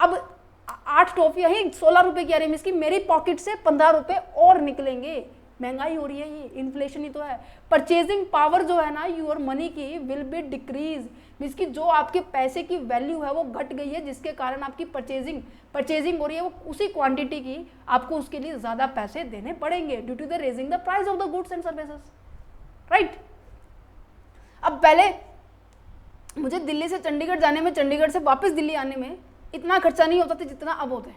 अब 8 टॉफ़ियाँ ही 16 रुपये की आ रही है। मीन्स की मेरी पॉकेट से 15 रुपये और निकलेंगे। महंगाई हो रही है, ये इन्फ्लेशन ही तो है। परचेजिंग पावर जो है ना यूर मनी की विल बी डिक्रीज, मीन्स की जो आपके पैसे की वैल्यू है वो घट गई है, जिसके कारण आपकी परचेजिंग हो रही है, वो उसी क्वांटिटी की आपको उसके लिए ज़्यादा पैसे देने पड़ेंगे due to the raising the price of the goods and services, right. अब पहले मुझे दिल्ली से चंडीगढ़ जाने में, चंडीगढ़ से वापस दिल्ली आने में इतना खर्चा नहीं होता था जितना अब होता है।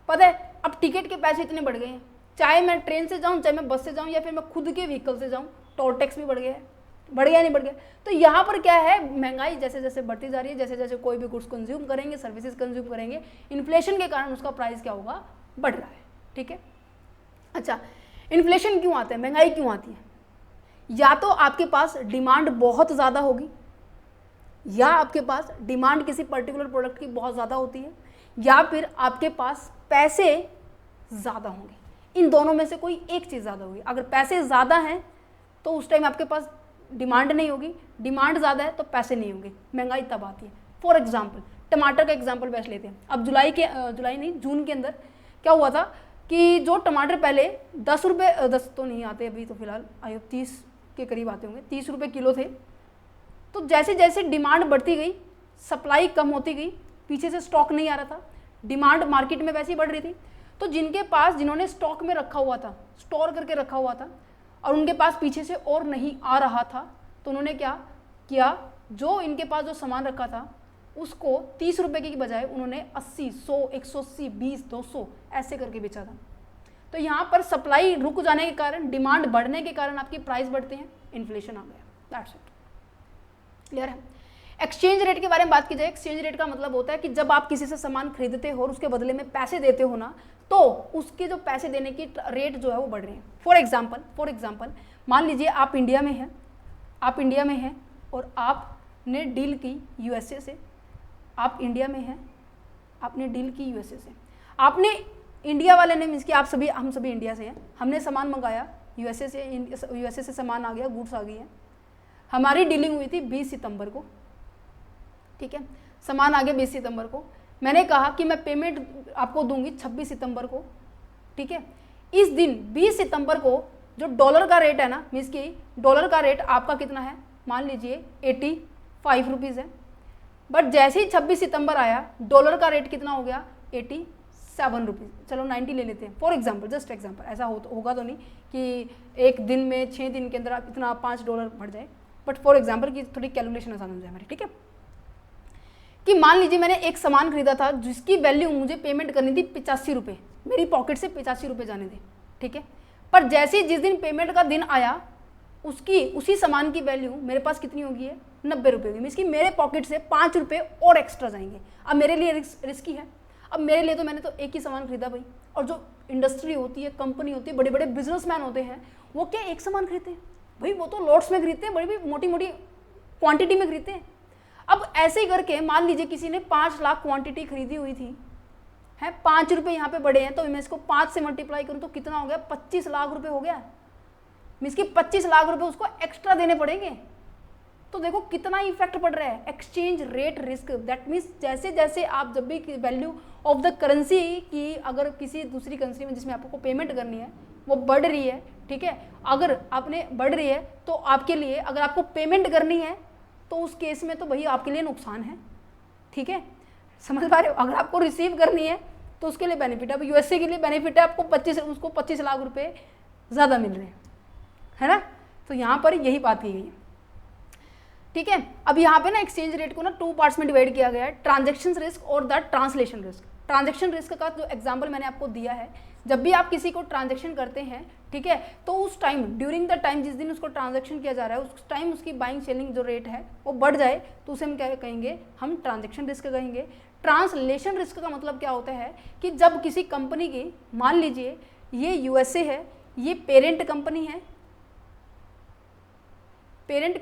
पता है अब टिकट के पैसे इतने बढ़ गए हैं, चाहे मैं ट्रेन से जाऊँ, चाहे मैं बस से जाऊँ, या फिर मैं खुद के व्हीकल से जाऊँ, टोल टैक्स भी बढ़ गया है। बढ़ गया नहीं बढ़ गया? तो यहाँ पर क्या है, महंगाई जैसे जैसे बढ़ती जा रही है, जैसे जैसे कोई भी गुड्स कंज्यूम करेंगे, सर्विसेज कंज्यूम करेंगे, इन्फ्लेशन के कारण उसका प्राइस क्या होगा, बढ़ रहा है। ठीक है, अच्छा इन्फ्लेशन क्यों आता है, महंगाई क्यों आती है? या तो आपके पास डिमांड बहुत ज़्यादा होगी, या आपके पास डिमांड किसी पर्टिकुलर प्रोडक्ट की बहुत ज़्यादा होती है, या फिर आपके पास पैसे ज़्यादा होंगे। इन दोनों में से कोई एक चीज़ ज़्यादा होगी। अगर पैसे ज़्यादा हैं तो उस टाइम आपके पास डिमांड नहीं होगी, डिमांड ज़्यादा है तो पैसे नहीं होंगे, महंगाई तब आती है। फॉर एग्जांपल टमाटर का एग्जांपल बेस्ट लेते हैं। अब जून के अंदर क्या हुआ था कि जो टमाटर पहले 10 रुपये, 10 तो नहीं आते अभी तो फिलहाल, आयो 30 के करीब आते होंगे, 30 रुपये किलो थे। तो जैसे जैसे डिमांड बढ़ती गई, सप्लाई कम होती गई, पीछे से स्टॉक नहीं आ रहा था, डिमांड मार्केट में वैसे ही बढ़ रही थी, तो जिन्होंने स्टॉक में रखा हुआ था, स्टोर करके रखा हुआ था, और उनके पास पीछे से और नहीं आ रहा था, तो उन्होंने क्या किया, जो इनके पास जो सामान रखा था उसको 30 रुपये की बजाय उन्होंने 80, 100, 180, 20, 200 ऐसे करके बेचा था। तो यहाँ पर सप्लाई रुक जाने के कारण, डिमांड बढ़ने के कारण आपकी प्राइस बढ़ते हैं, इन्फ्लेशन आ गया। दैट्स इट, क्लियर है। एक्सचेंज रेट के बारे में बात की जाए, एक्सचेंज रेट का मतलब होता है कि जब आप किसी से सामान खरीदते हो और उसके बदले में पैसे देते हो ना, तो उसके जो पैसे देने की रेट जो है वो बढ़ रहे हैं। फॉर एग्जांपल मान लीजिए आप इंडिया में हैं और आपने डील की यूएसए से, आप इंडिया में हैं, आपने डील की यूएसए से, आपने इंडिया वाले ने, मीन्स कि हम सभी इंडिया से हैं, हमने सामान मंगाया यूएसए से सामान आ गया, गुड्स आ गई है, हमारी डीलिंग हुई थी 20 सितंबर को, ठीक है, सामान आ गया 20 सितंबर को, मैंने कहा कि मैं पेमेंट आपको दूंगी 26 सितंबर को, ठीक है। इस दिन 20 सितंबर को जो डॉलर का रेट है ना, मीन्स कि डॉलर का रेट आपका कितना है, मान लीजिए 85 रुपीज़ है, बट जैसे ही 26 सितंबर आया डॉलर का रेट कितना हो गया, 87 रुपीज़, चलो 90 ले लेते हैं फॉर एग्जांपल, जस्ट एग्जांपल, ऐसा होगा तो नहीं कि एक दिन में 6 दिन के अंदर इतना $5 बढ़ जाए, बट फॉर एग्जांपल की थोड़ी कैलकुलेशन आसान हो जाए हमारी, ठीक है। कि मान लीजिए मैंने एक सामान खरीदा था जिसकी वैल्यू मुझे पेमेंट करनी थी 85 रुपये, मेरी पॉकेट से 85 रुपये जाने थे, ठीक है, पर जैसे जिस दिन पेमेंट का दिन आया उसी सामान की वैल्यू मेरे पास कितनी होगी है, 90 रुपये होगी, मीन्स कि मेरे पॉकेट से 5 रुपये और एक्स्ट्रा जाएंगे। अब मेरे लिए रिस्की है, अब मेरे लिए तो मैंने तो एक ही सामान खरीदा भाई, और जो इंडस्ट्री होती है, कंपनी होती है, बड़े बड़े बिजनेसमैन होते हैं, वो क्या एक सामान खरीदते हैं भाई, वो तो लॉट्स में खरीदते हैं, बड़ी मोटी मोटी क्वांटिटी में खरीदते हैं। अब ऐसे ही करके मान लीजिए किसी ने 5 लाख क्वांटिटी खरीदी हुई थी, है 5 रुपये यहाँ पे बढ़े हैं, तो मैं इसको 5 से मल्टीप्लाई करूँ तो कितना हो गया, 25 लाख रुपए हो गया, मीन्स कि 25 लाख रुपए उसको एक्स्ट्रा देने पड़ेंगे। तो देखो कितना इफेक्ट पड़ रहा है, exchange rate risk, that means जैसे जैसे आप जब भी वैल्यू ऑफ द करेंसी की अगर किसी दूसरी करेंसी में जिसमें आपको पेमेंट करनी है वो बढ़ रही है, ठीक है, अगर आपने बढ़ रही है तो आपके लिए, अगर आपको पेमेंट करनी है तो उस केस में तो भाई आपके लिए नुकसान है, ठीक है, समझ पा रहे हो। अगर आपको रिसीव करनी है तो उसके लिए बेनिफिट है। अब यूएसए के लिए बेनिफिट है, आपको 25 लाख रुपए ज़्यादा मिल रहे हैं, है ना। तो यहाँ पर यही बात की गई है। ठीक है। अब यहाँ पे ना एक्सचेंज रेट को ना 2 पार्ट्स में डिवाइड किया गया है, ट्रांजेक्शन रिस्क और the translation risk. Transaction risk का जो एग्जाम्पल मैंने आपको दिया है, जब भी आप किसी को ट्रांजेक्शन करते हैं, ठीक है, तो उस टाइम, ड्यूरिंग द टाइम जिस दिन उसको ट्रांजेक्शन किया जा रहा है, उस टाइम उसकी बाइंग सेलिंग जो रेट है वो बढ़ जाए तो उसे हम क्या कहेंगे, हम ट्रांजेक्शन रिस्क कहेंगे। ट्रांसलेशन रिस्क का मतलब क्या होता है कि जब किसी कंपनी की, मान लीजिए ये यूएसए है, ये पेरेंट कंपनी है, पेरेंट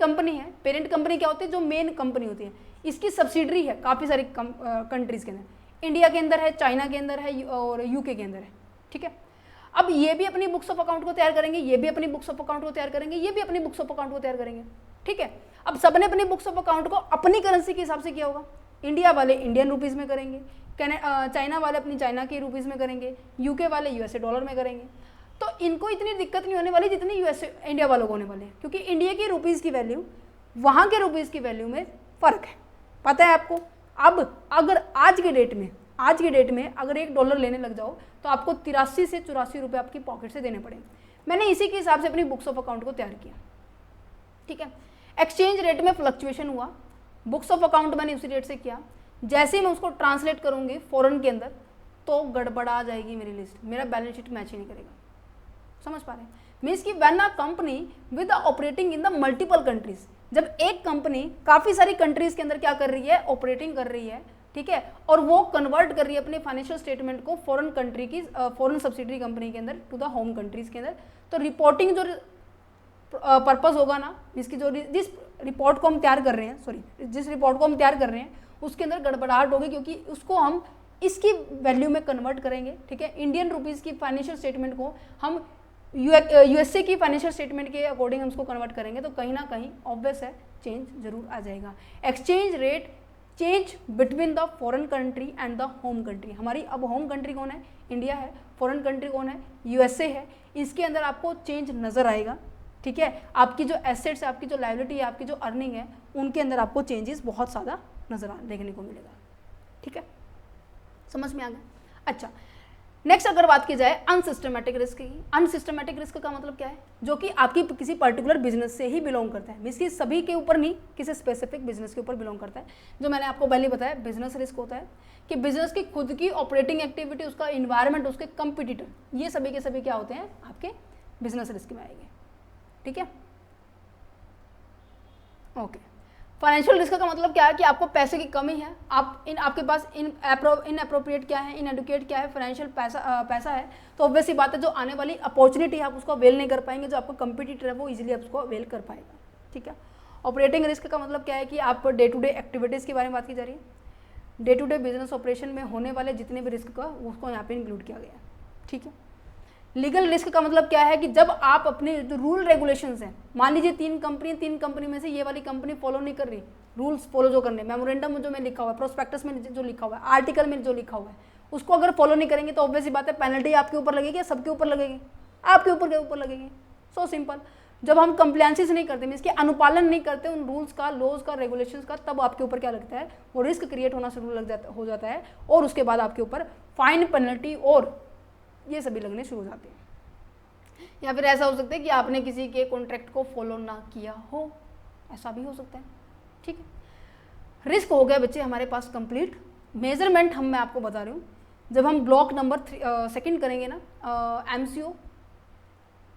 कंपनी क्या होती है, जो मेन कंपनी होती है, इसकी सब्सिडरी है काफ़ी सारी कंट्रीज के अंदर, इंडिया के अंदर है, चाइना के अंदर है और यूके के अंदर है, ठीक है। अब ये भी अपनी बुक्स ऑफ अकाउंट को तैयार करेंगे, ये भी अपनी बुक्स ऑफ अकाउंट को तैयार करेंगे, ये भी अपनी बुक्स ऑफ अकाउंट को तैयार करेंगे, ठीक है। अब सबने अपनी बुक्स ऑफ अकाउंट को अपनी करेंसी के हिसाब से किया होगा, इंडिया वाले इंडियन रुपीज़ में करेंगे, चाइना वाले अपनी चाइना के रुपीज़ में करेंगे, यूके वाले यूएसए डॉलर में करेंगे। तो इनको इतनी दिक्कत नहीं होने वाली जितनी यूएसए इंडिया वालों को होने वाली है, क्योंकि इंडिया की रुपीज़ की वैल्यू वहाँ के रुपीज़ की वैल्यू में फ़र्क है, पता है आपको। अब अगर आज के डेट में अगर $1 लेने लग जाओ तो आपको 83 से 84 रुपये आपकी पॉकेट से देने पड़ेंगे। मैंने इसी के हिसाब से अपनी बुक्स ऑफ अकाउंट को तैयार किया, ठीक है। एक्सचेंज रेट में फ्लक्चुएशन हुआ, बुक्स ऑफ अकाउंट मैंने उसी रेट से किया, जैसे ही मैं उसको ट्रांसलेट करूँगी फॉरेन के अंदर तो गड़बड़ा जाएगी मेरी लिस्ट, मेरा बैलेंस शीट मैच ही नहीं करेगा। समझ पा रहे हैं? मीन्स कि when a company with operating in the multiple countries, जब एक कंपनी काफ़ी सारी कंट्रीज के अंदर क्या कर रही है, ऑपरेटिंग कर रही है, ठीक है, और वो कन्वर्ट कर रही है अपने फाइनेंशियल स्टेटमेंट को फॉरेन कंट्री की, फॉरेन सब्सिडरी कंपनी के अंदर टू द होम कंट्रीज के अंदर, तो रिपोर्टिंग जो पर्पस होगा ना, जिसकी जो जिस रिपोर्ट को हम तैयार कर रहे हैं, जिस रिपोर्ट को हम तैयार कर रहे हैं उसके अंदर गड़बड़ाहट होगी, क्योंकि उसको हम इसकी वैल्यू में कन्वर्ट करेंगे, ठीक है। इंडियन रुपीज़ की फाइनेंशियल स्टेटमेंट को हम यूएसए की फाइनेंशियल स्टेटमेंट के अकॉर्डिंग हम उसको कन्वर्ट करेंगे, तो कहीं ना कहीं ऑब्वियस है चेंज जरूर आ जाएगा। Exchange rate change between the foreign country and the home country. हमारी अब होम कंट्री कौन है, इंडिया है, फॉरेन कंट्री कौन है, यूएसए है। इसके अंदर आपको चेंज नज़र आएगा, ठीक है। आपकी जो एसेट्स है, आपकी जो लायबिलिटी है, आपकी जो अर्निंग है, उनके अंदर आपको चेंजेस बहुत ज़्यादा देखने को मिलेगा, ठीक है। समझ में आ गया? अच्छा, नेक्स्ट अगर बात की जाए अनसिस्टमेटिक रिस्क की। अनसिस्टमेटिक रिस्क का मतलब क्या है, जो कि आपकी किसी पर्टिकुलर बिजनेस से ही बिलोंग करता है, मीन्स कि सभी के ऊपर नहीं, किसी स्पेसिफिक बिजनेस के ऊपर बिलोंग करता है। जो मैंने आपको पहले बताया, बिजनेस रिस्क होता है कि बिजनेस की खुद की ऑपरेटिंग एक्टिविटी, उसका इन्वायरमेंट, उसके कंपिटिटर, ये सभी के सभी क्या होते हैं, आपके बिजनेस रिस्क में आएंगे, ठीक है। ओके, फाइनेंशियल रिस्क का मतलब क्या है कि आपको पैसे की कमी है, आपके पास इनअप्रोप्रिएट क्या है, इनएडुकेट क्या है, फाइनेंशियल पैसा है, तो ऑब्वियस ही बात है जो आने वाली अपॉर्चुनिटी है आप उसको अवेल नहीं कर पाएंगे, जो आपका कंपटीटर है वो इजीली आप उसको अवेल कर पाएगा, ठीक है। ऑपरेटिंग रिस्क का मतलब क्या है कि आप डे टू डे एक्टिविटीज़ के बारे में बात की जा रही है, day to day business operation में होने वाले जितने भी रिस्क का उसको यहाँ पे इंक्लूड किया गया है, ठीक है। लीगल रिस्क का मतलब क्या है कि जब आप अपने जो रूल रेगुलेशंस हैं, मान लीजिए तीन कंपनी में से ये वाली कंपनी फॉलो नहीं कर रही, रूल्स फॉलो जो करने, मेमोरेंडम में जो में लिखा हुआ है, प्रोस्पेक्टस में जो लिखा हुआ है, आर्टिकल में जो लिखा हुआ है, उसको अगर फॉलो नहीं करेंगे तो ऑब्वियस बात है पेनल्टी आपके ऊपर लगेगी या सबके ऊपर लगेगी, आपके ऊपर लगेगी। So simple. जब हम कंप्लायंसेस नहीं करते, इसके अनुपालन नहीं करते उन रूल्स का, लॉज का, रेगुलेशंस का, तब आपके ऊपर क्या लगता है, वो रिस्क क्रिएट होना शुरू हो जाता है, और उसके बाद आपके ऊपर फाइन, पेनल्टी और ये सभी लगने शुरू हो जाते हैं। या फिर ऐसा हो सकता है कि आपने किसी के कॉन्ट्रैक्ट को फॉलो ना किया हो, ऐसा भी हो सकता है, ठीक है। रिस्क हो गया बच्चे हमारे पास कंप्लीट। मेजरमेंट मैं आपको बता रही हूँ, जब हम ब्लॉक नंबर 2 करेंगे ना, MCO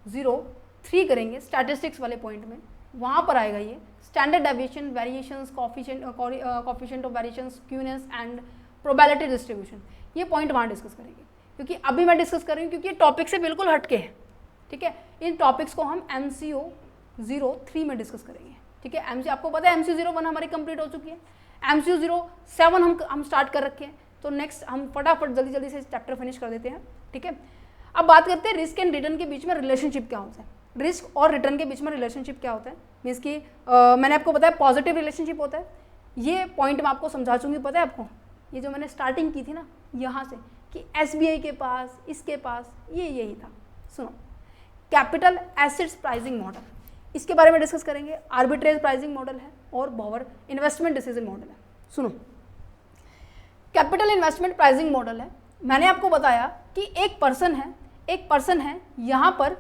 03 करेंगे स्टैटिस्टिक्स वाले पॉइंट में, वहाँ पर आएगा ये standard deviation, variations, coefficient of variations, skewness and probability distribution. ये पॉइंट वहाँ डिस्कस करेंगे, क्योंकि अभी मैं डिस्कस कर रही हूँ क्योंकि ये टॉपिक से बिल्कुल हटके है, ठीक है। इन टॉपिक्स को हम MCO 03 में डिस्कस करेंगे, ठीक है। आपको पता है MCO 01 हमारी कंप्लीट हो चुकी है, MCO 07 हम स्टार्ट कर रखे हैं, तो नेक्स्ट हम फटाफट जल्दी से चैप्टर फिनिश कर देते हैं, ठीक है। अब बात करते हैं रिस्क एंड रिटर्न के बीच में रिलेशनशिप क्या होता है। रिस्क और रिटर्न के बीच में रिलेशनशिप क्या होता है, मीन्स कि मैंने आपको बताया पॉजिटिव रिलेशनशिप होता है। ये पॉइंट मैं आपको समझा चूँगी, पता है आपको, ये जो मैंने स्टार्टिंग की थी ना यहाँ से, कि SBI के पास, इसके पास, ये यही था। सुनो, कैपिटल एसेट्स प्राइसिंग मॉडल, इसके बारे में डिस्कस करेंगे। आर्बिट्रेज प्राइसिंग मॉडल है और बॉवर इन्वेस्टमेंट डिसीजन मॉडल है। सुनो, कैपिटल इन्वेस्टमेंट प्राइसिंग मॉडल है। मैंने आपको बताया कि एक पर्सन है यहाँ पर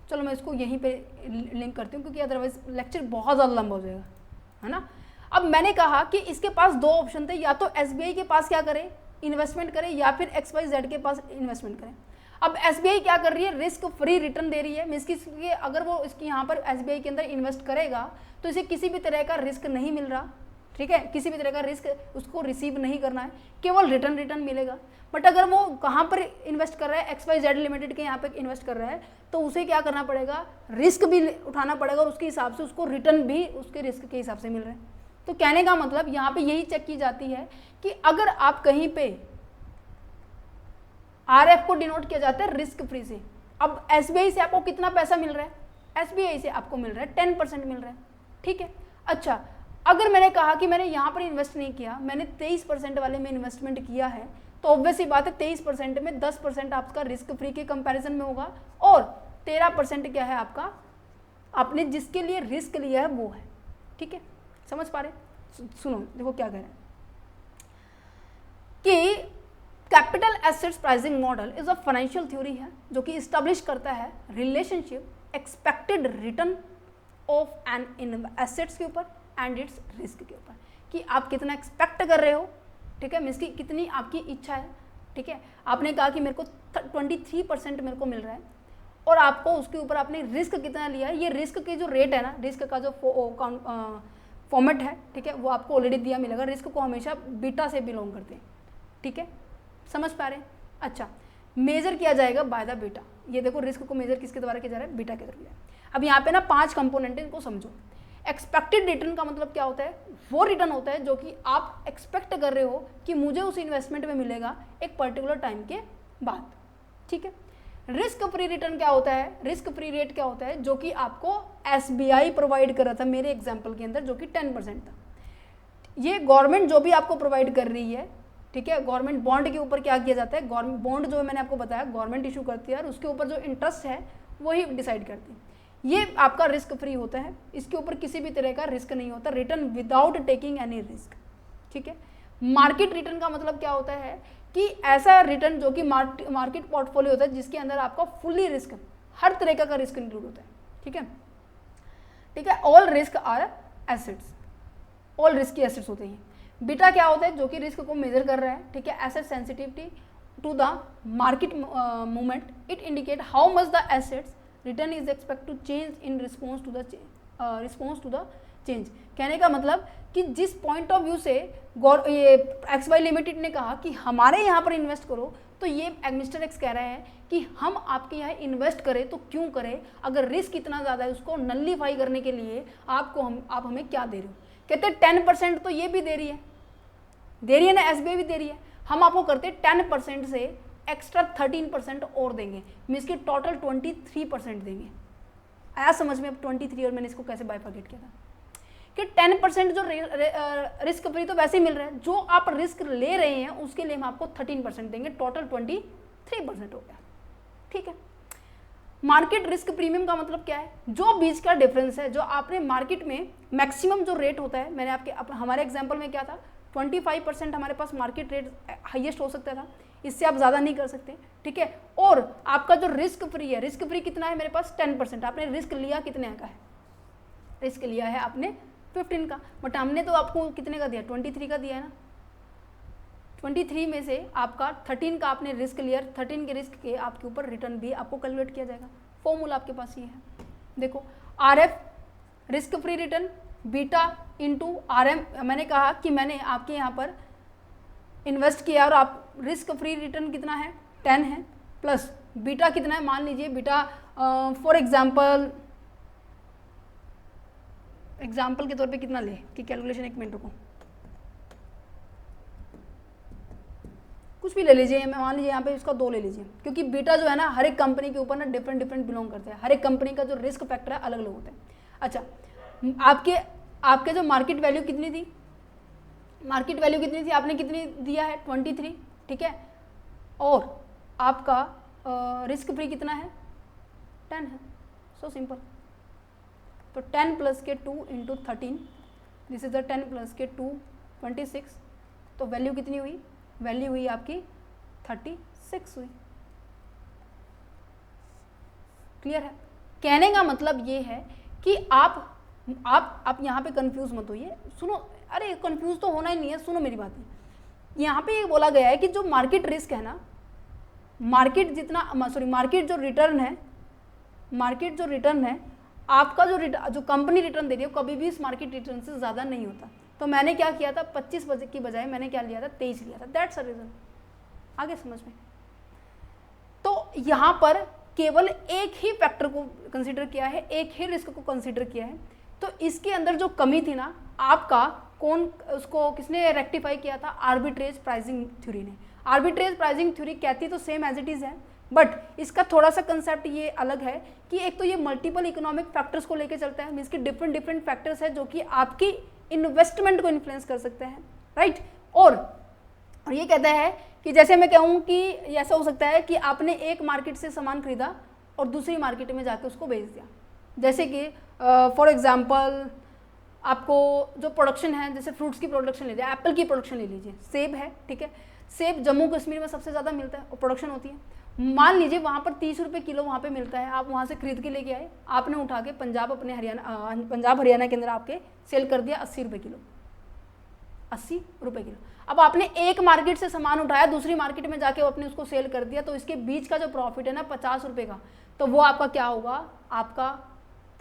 चलो मैं इसको यहीं पे लिंक करती हूँ क्योंकि अदरवाइज लेक्चर बहुत ज़्यादा लंबा हो जाएगा, है ना। अब मैंने कहा कि इसके पास दो ऑप्शन थे, या तो SBI के पास क्या करें, इन्वेस्टमेंट करें, या फिर XYZ के पास इन्वेस्टमेंट करें। अब SBI क्या कर रही है, रिस्क फ्री रिटर्न दे रही है, मीन्स कि अगर वो इसकी यहाँ पर SBI के अंदर इन्वेस्ट करेगा तो इसे किसी भी तरह का रिस्क नहीं मिल रहा, ठीक है, किसी भी तरह का रिस्क उसको रिसीव नहीं करना है, केवल रिटर्न मिलेगा। बट अगर वो कहाँ पर इन्वेस्ट कर रहा है, XYZ लिमिटेड के यहाँ पे इन्वेस्ट कर रहा है, तो उसे क्या करना पड़ेगा, रिस्क भी उठाना पड़ेगा और उसके हिसाब से उसको रिटर्न भी उसके रिस्क के हिसाब से मिल रहा है। तो कहने का मतलब यहाँ पे यही चेक की जाती है कि अगर आप कहीं पे RF को डिनोट किया जाता है रिस्क फ्री से। अब SBI से आपको कितना पैसा मिल रहा है, SBI से आपको मिल रहा है 10% मिल रहा है, ठीक है। अच्छा, अगर मैंने कहा कि मैंने यहाँ पर इन्वेस्ट नहीं किया, मैंने 23% वाले में इन्वेस्टमेंट किया है, तो ऑब्वियस ही बात है 23% में 10% आपका रिस्क फ्री के कंपैरिजन में होगा और 13% क्या है आपका, आपने जिसके लिए रिस्क लिया है वो है, ठीक है। समझ पा रहे, सुनो देखो क्या कह रहे हैं कि capital assets pricing model is a financial theory है जो कि इस्टेब्लिश करता है relationship expected return of an in assets के ऊपर एंड इट्स रिस्क के ऊपर, कि आप कितना एक्सपेक्ट कर रहे हो, ठीक है, मीन्स की कितनी आपकी इच्छा है, ठीक है। आपने कहा कि मेरे को 23% मेरे को मिल रहा है और आपको उसके ऊपर आपने रिस्क कितना लिया है, ये रिस्क की जो रेट है ना, रिस्क का जो फॉर्मेट है, ठीक है, वो आपको ऑलरेडी दिया मिलेगा। रिस्क को हमेशा बीटा से बिलोंग करते हैं, ठीक है, समझ पा रहे हैं। अच्छा, मेजर किया जाएगा बाय द बीटा, ये देखो रिस्क को मेजर किसके द्वारा किया जा रहा है, बीटा के द्वारा। अब यहाँ पे ना 5 कंपोनेंट है, इनको समझो। एक्सपेक्टेड रिटर्न का मतलब क्या होता है, वो रिटर्न होता है जो कि आप एक्सपेक्ट कर रहे हो कि मुझे उस इन्वेस्टमेंट में मिलेगा एक पर्टिकुलर टाइम के बाद, ठीक है। रिस्क फ्री रिटर्न क्या होता है, रिस्क फ्री रेट क्या होता है, जो कि आपको SBI प्रोवाइड कर रहा था मेरे एग्जाम्पल के अंदर, जो कि 10% था। ये गवर्नमेंट जो भी आपको प्रोवाइड कर रही है, ठीक है, गवर्नमेंट बॉन्ड के ऊपर क्या किया जाता है, गवर्नमेंट बॉन्ड जो मैंने आपको बताया गवर्नमेंट इशू करती है और उसके ऊपर जो इंटरेस्ट है वही डिसाइड करती है। ये आपका रिस्क फ्री होता है, इसके ऊपर किसी भी तरह का रिस्क नहीं होता, return without taking any risk, ठीक है। मार्केट रिटर्न का मतलब क्या होता है कि ऐसा रिटर्न जो कि मार्केट पोर्टफोलियो होता है जिसके अंदर आपका फुल्ली रिस्क, हर तरह का रिस्क इंक्लूड होता है, ठीक है, ठीक है। All risk are assets, all risky assets होते हैं। बीटा क्या होता है, जो कि रिस्क को मेजर कर रहा है, ठीक है। Asset sensitivity to the market movement, it indicate how much the assets return is expect to change in response to the change. कहने का मतलब कि जिस पॉइंट ऑफ व्यू से ये XY लिमिटेड ने कहा कि हमारे यहाँ पर इन्वेस्ट करो, तो ये मिस्टर X कह रहे हैं कि हम आपके यहाँ इन्वेस्ट करें तो क्यों करें, अगर रिस्क इतना ज़्यादा है उसको नल्लीफाई करने के लिए आप हमें क्या दे रहे हो। कहते हैं 10% तो ये भी दे रही है ना, SBI भी दे रही है, हम आपको करते 10% से एक्स्ट्रा 13% और देंगे, मीन्स कि टोटल 23% देंगे। आया समझ में अब 23 और मैंने इसको कैसे बाइफरकेट किया था कि 10% जो रिस्क फ्री तो वैसे ही मिल रहा है, जो आप रिस्क ले रहे हैं उसके लिए हम आपको 13% देंगे, टोटल 23% हो गया, ठीक है। मार्केट रिस्क प्रीमियम का मतलब क्या है, जो बीच का डिफरेंस है, जो आपने मार्केट में मैक्सिमम जो रेट होता है, मैंने हमारे एग्जाम्पल में क्या था 25% हमारे पास मार्केट रेट हाईएस्ट हो सकता था, इससे आप ज़्यादा नहीं कर सकते, ठीक है। और आपका जो रिस्क फ्री है, रिस्क फ्री कितना है मेरे पास 10%, आपने रिस्क लिया कितने का है, रिस्क लिया है आपने 15 का, बट हमने तो आपको कितने का दिया 23 का दिया है ना। 23 में से आपका 13 का आपने रिस्क लिया, 13 के रिस्क के आपके ऊपर रिटर्न भी आपको कैलकुलेट किया जाएगा। फॉर्मूला आपके पास ये है, देखो RF risk free return beta into RM। मैंने कहा कि मैंने आपके यहाँ पर इन्वेस्ट किया और आप रिस्क फ्री रिटर्न कितना है 10 है, प्लस बीटा कितना है, मान लीजिए बीटा फॉर एग्जाम्पल के तौर पे कितना ले कि कैलकुलेशन, एक मिनट रुको, कुछ भी ले लीजिए, मैं मान लीजिए यहाँ पे इसका 2 ले लीजिए, क्योंकि बीटा जो है ना हर एक कंपनी के ऊपर ना डिफरेंट बिलोंग करते हैं, हर एक कंपनी का जो रिस्क फैक्टर है अलग अलग होता है। अच्छा, आपके जो मार्केट वैल्यू कितनी थी, आपने कितनी दिया है 23, ठीक है, और आपका रिस्क फ्री कितना है 10 है, सो सिंपल। तो 10 प्लस के 2 into 13, this is the 10 plus के 2 26, तो वैल्यू कितनी हुई, वैल्यू हुई आपकी 36 हुई। क्लियर है, कहने का मतलब ये है कि आप यहाँ पे कंफ्यूज मत होइए। सुनो, अरे कंफ्यूज तो होना ही नहीं है, सुनो मेरी बात। यहाँ पे ये बोला गया है कि जो मार्केट रिस्क है ना, मार्केट जो रिटर्न है आपका, जो कंपनी रिटर्न दे रही है कभी भी इस मार्केट रिटर्न से ज़्यादा नहीं होता। तो मैंने क्या किया था, 25 बजे की बजाय मैंने क्या लिया था, 23 लिया था। That's a reason. आगे समझ में। तो यहाँ पर केवल एक ही फैक्टर को कंसीडर किया है, एक ही रिस्क को कंसीडर किया है। तो इसके अंदर जो कमी थी ना आपका, उसको किसने रेक्टिफाई किया था, आर्बिट्रेज प्राइसिंग थ्योरी ने। आर्बिट्रेज प्राइसिंग थ्योरी कहती तो सेम एज इट इज़ है, बट इसका थोड़ा सा कंसेप्ट ये अलग है कि एक तो ये मल्टीपल इकोनॉमिक फैक्टर्स को लेके चलता है, मीन्स कि डिफरेंट फैक्टर्स है जो कि आपकी इन्वेस्टमेंट को इन्फ्लुएंस कर सकते हैं, राइट। और ये कहता है कि जैसे मैं कहूँ कि ऐसा हो सकता है कि आपने एक मार्केट से सामान खरीदा और दूसरी मार्केट में जाके उसको बेच दिया। जैसे कि फॉर एग्जांपल आपको जो प्रोडक्शन है, जैसे फ्रूट्स की प्रोडक्शन ले लीजिए, एप्पल की प्रोडक्शन ले लीजिए, सेब है, ठीक है। सेब जम्मू कश्मीर में सबसे ज़्यादा मिलता है और प्रोडक्शन होती है। मान लीजिए वहाँ पर 30 रुपये किलो वहाँ पे मिलता है, आप वहाँ से खरीद के लेके आए, आपने उठा के पंजाब हरियाणा के अंदर आपके सेल कर दिया 80 रुपये किलो, 80 रुपये किलो। अब आपने एक मार्केट से सामान उठाया, दूसरी मार्केट में जाके आपने उसको सेल कर दिया, तो इसके बीच का जो प्रॉफिट है ना 50 रुपये का, तो वो आपका क्या होगा, आपका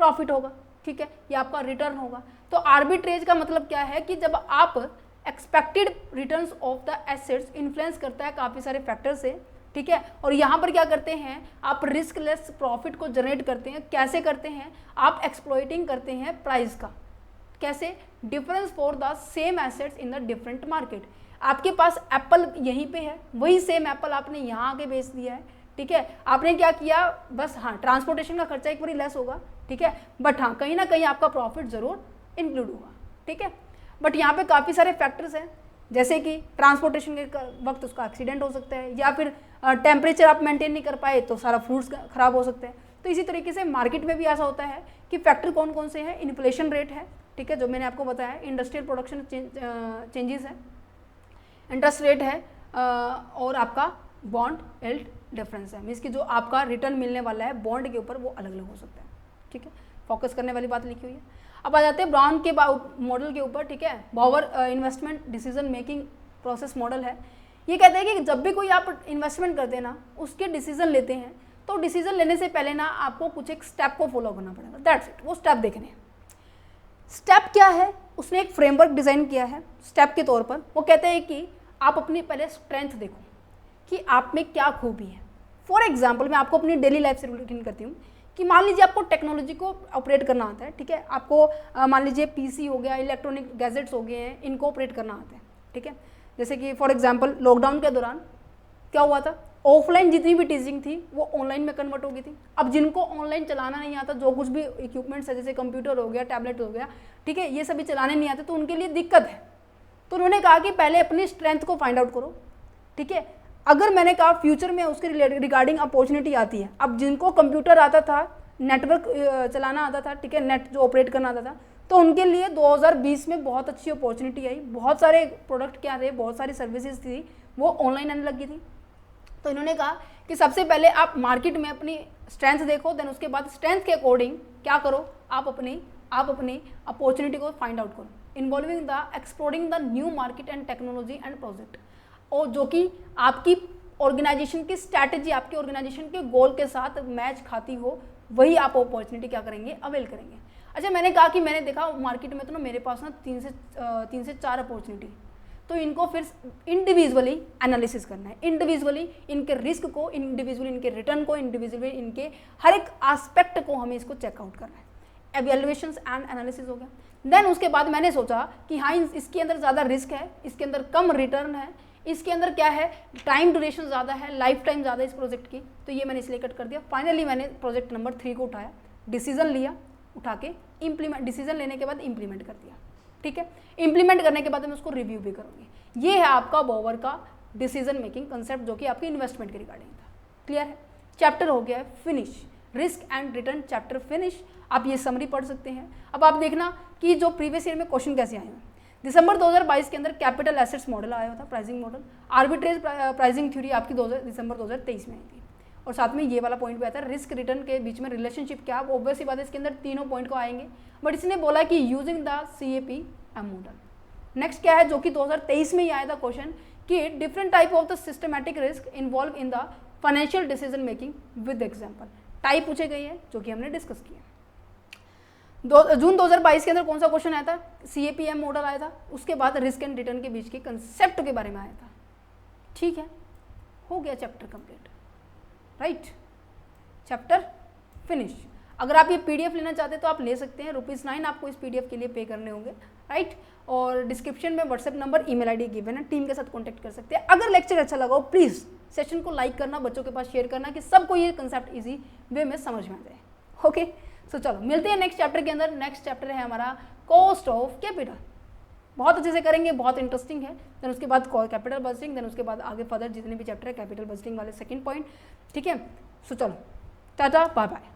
प्रॉफिट होगा, ठीक है, ये आपका रिटर्न होगा। तो आर्बिट्रेज का मतलब क्या है कि जब आप expected returns of the assets influence करता है काफ़ी सारे फैक्टर से, ठीक है। और यहाँ पर क्या करते हैं, आप रिस्क लेस प्रॉफिट को जनरेट करते हैं। कैसे करते हैं, आप एक्सप्लॉइटिंग करते हैं प्राइस का। कैसे, difference for the same assets in the different market. आपके पास एप्पल यहीं पे है, वही सेम एप्पल आपने यहाँ आके बेच दिया है, ठीक है। आपने क्या किया, बस हाँ ट्रांसपोर्टेशन का खर्चा एक बारी लेस होगा, ठीक है, बट हाँ कहीं ना कहीं आपका प्रॉफिट ज़रूर इंक्लूड होगा, ठीक है। बट यहाँ पे काफ़ी सारे फैक्टर्स हैं, जैसे कि ट्रांसपोर्टेशन के वक्त उसका एक्सीडेंट हो सकता है, या फिर टेम्परेचर आप मेंटेन नहीं कर पाए तो सारा फ्रूट्स ख़राब हो सकते हैं। तो इसी तरीके से मार्केट में भी ऐसा होता है कि फैक्टर कौन कौन से हैं, इन्फ्लेशन रेट है, ठीक है, जो मैंने आपको बताया, इंडस्ट्रियल प्रोडक्शन चेंजेस है, इंटरेस्ट रेट है, और आपका बॉन्ड एल्ड डिफरेंस है, मीन्स कि जो आपका रिटर्न मिलने वाला है बॉन्ड के ऊपर वो अलग अलग हो सकता है, ठीक है। फोकस करने वाली बात लिखी हुई है। अब आ जाते हैं ब्राउन के मॉडल के ऊपर, ठीक है। Bower investment decision making process model है। ये कहते हैं कि जब भी कोई आप इन्वेस्टमेंट करते हैं ना, उसके डिसीजन लेते हैं, तो डिसीजन लेने से पहले ना आपको कुछ एक स्टेप को फॉलो करना पड़ेगा, दैट्स इट। वो स्टेप देखने हैं। स्टेप क्या है, उसने एक फ्रेमवर्क डिज़ाइन किया है स्टेप के तौर पर। वो कहते हैं कि आप अपनी पहले स्ट्रेंथ देखो कि आप में क्या खूबी है। फॉर एग्जाम्पल मैं आपको अपनी डेली लाइफ से रिलेटेड करती हूँ कि मान लीजिए आपको टेक्नोलॉजी को ऑपरेट करना आता है, ठीक है। आपको मान लीजिए पीसी हो गया, इलेक्ट्रॉनिक गैजेट्स हो गए हैं, इनको ऑपरेट करना आता है, ठीक है। जैसे कि फॉर एग्जांपल लॉकडाउन के दौरान क्या हुआ था, ऑफलाइन जितनी भी टीचिंग थी वो ऑनलाइन में कन्वर्ट हो गई थी। अब जिनको ऑनलाइन चलाना नहीं आता, जो कुछ भी इक्विपमेंट्स है जैसे कंप्यूटर हो गया, टैबलेट हो गया, ठीक है, ये सभी चलाने नहीं आते, तो उनके लिए दिक्कत है। तो उन्होंने कहा कि पहले अपनी स्ट्रेंथ को फाइंड आउट करो, ठीक है। अगर मैंने कहा फ्यूचर में उसके रिगार्डिंग अपॉर्चुनिटी आती है, अब जिनको कंप्यूटर आता था, नेटवर्क चलाना आता था, ठीक है, नेट जो ऑपरेट करना आता था, तो उनके लिए 2020 में बहुत अच्छी अपॉर्चुनिटी आई। बहुत सारे प्रोडक्ट क्या थे, बहुत सारी सर्विसेज थी, वो ऑनलाइन आने लगी थी। तो इन्होंने कहा कि सबसे पहले आप मार्केट में अपनी स्ट्रेंथ देखो, देन उसके बाद स्ट्रेंथ के अकॉर्डिंग क्या करो, आप अपनी अपॉर्चुनिटी को फाइंड आउट करो, involving the exploring the new market and technology and project, और जो कि आपकी ऑर्गेनाइजेशन की स्ट्रैटेजी, आपके ऑर्गेनाइजेशन के गोल के साथ मैच खाती हो, वही आप अपॉर्चुनिटी क्या करेंगे, अवेल करेंगे। अच्छा, मैंने कहा कि मैंने देखा मार्केट में तो ना मेरे पास ना 3 से 4 अपॉर्चुनिटी, तो इनको फिर इंडिविजुअली एनालिसिस करना है, इंडिविजुअली इनके रिस्क को, इंडिविजुअली इनके रिटर्न को, इंडिविजुअली इनके हर एक एस्पेक्ट को हमें इसको चेकआउट करना है। एवेल्युएशंस एंड एनालिसिस हो गया। देन उसके बाद मैंने सोचा कि हाँ इसके अंदर ज़्यादा रिस्क है, इसके अंदर कम रिटर्न है, इसके अंदर क्या है, टाइम ड्यूरेशन ज़्यादा है, लाइफ टाइम ज़्यादा इस प्रोजेक्ट की, तो ये मैंने इसलिए कट कर दिया। फाइनली मैंने प्रोजेक्ट नंबर 3 को उठाया, डिसीजन लिया, उठा के इम्प्लीमेंट, डिसीजन लेने के बाद इम्प्लीमेंट कर दिया, ठीक है। इम्प्लीमेंट करने के बाद मैं उसको रिव्यू भी करूँगी। ये है आपका बॉवर का डिसीजन मेकिंग कंसेप्ट, जो कि आपकी इन्वेस्टमेंट के रिगार्डिंग था। क्लियर है, चैप्टर हो गया है finish, risk and return chapter finish. आप ये समरी पढ़ सकते हैं। अब आप देखना कि जो प्रीवियस ईयर में क्वेश्चन कैसे आए हैं। दिसंबर 2022 के अंदर कैपिटल एसेट्स मॉडल आया था, pricing model. Arbitrage pricing theory आपकी दिसंबर 2023 में आई थी। और साथ में ये वाला पॉइंट भी आता है, रिस्क रिटर्न के बीच में रिलेशनशिप क्या, ऑब्वियस सी बात है इसके अंदर तीनों पॉइंट को आएंगे, बट इसने बोला कि using the CAPM model. Next क्या है जो कि 2023 में ही आया था क्वेश्चन कि different type of the systematic risk involve in the financial decision making with example. Type पूछे गई है जो कि हमने डिस्कस किया। जून 2022 के अंदर कौन सा क्वेश्चन आया था, CAPM मॉडल आया था, उसके बाद रिस्क एंड रिटर्न के बीच के कंसेप्ट के बारे में आया था। ठीक है, हो गया chapter complete, right, chapter finish. अगर आप ये PDF लेना चाहते हैं तो आप ले सकते हैं, ₹9 आपको इस PDF के लिए पे करने होंगे, राइट। और डिस्क्रिप्शन में WhatsApp number, email ID given है, टीम के साथ कॉन्टैक्ट कर सकते हैं। अगर लेक्चर अच्छा लगा हो प्लीज़ सेशन को लाइक करना, बच्चों के पास शेयर करना कि सबको ये कंसेप्ट ईजी वे में समझ में आ जाए। ओके, सो चलो मिलते हैं नेक्स्ट चैप्टर के अंदर। नेक्स्ट चैप्टर है हमारा कॉस्ट ऑफ कैपिटल, बहुत अच्छे से करेंगे, बहुत इंटरेस्टिंग है। देन उसके बाद कैपिटल बजटिंग, देन उसके बाद आगे फर्दर जितने भी चैप्टर है कैपिटल बजटिंग वाले सेकंड पॉइंट। ठीक है, सो चलो टाटा बाय बाय।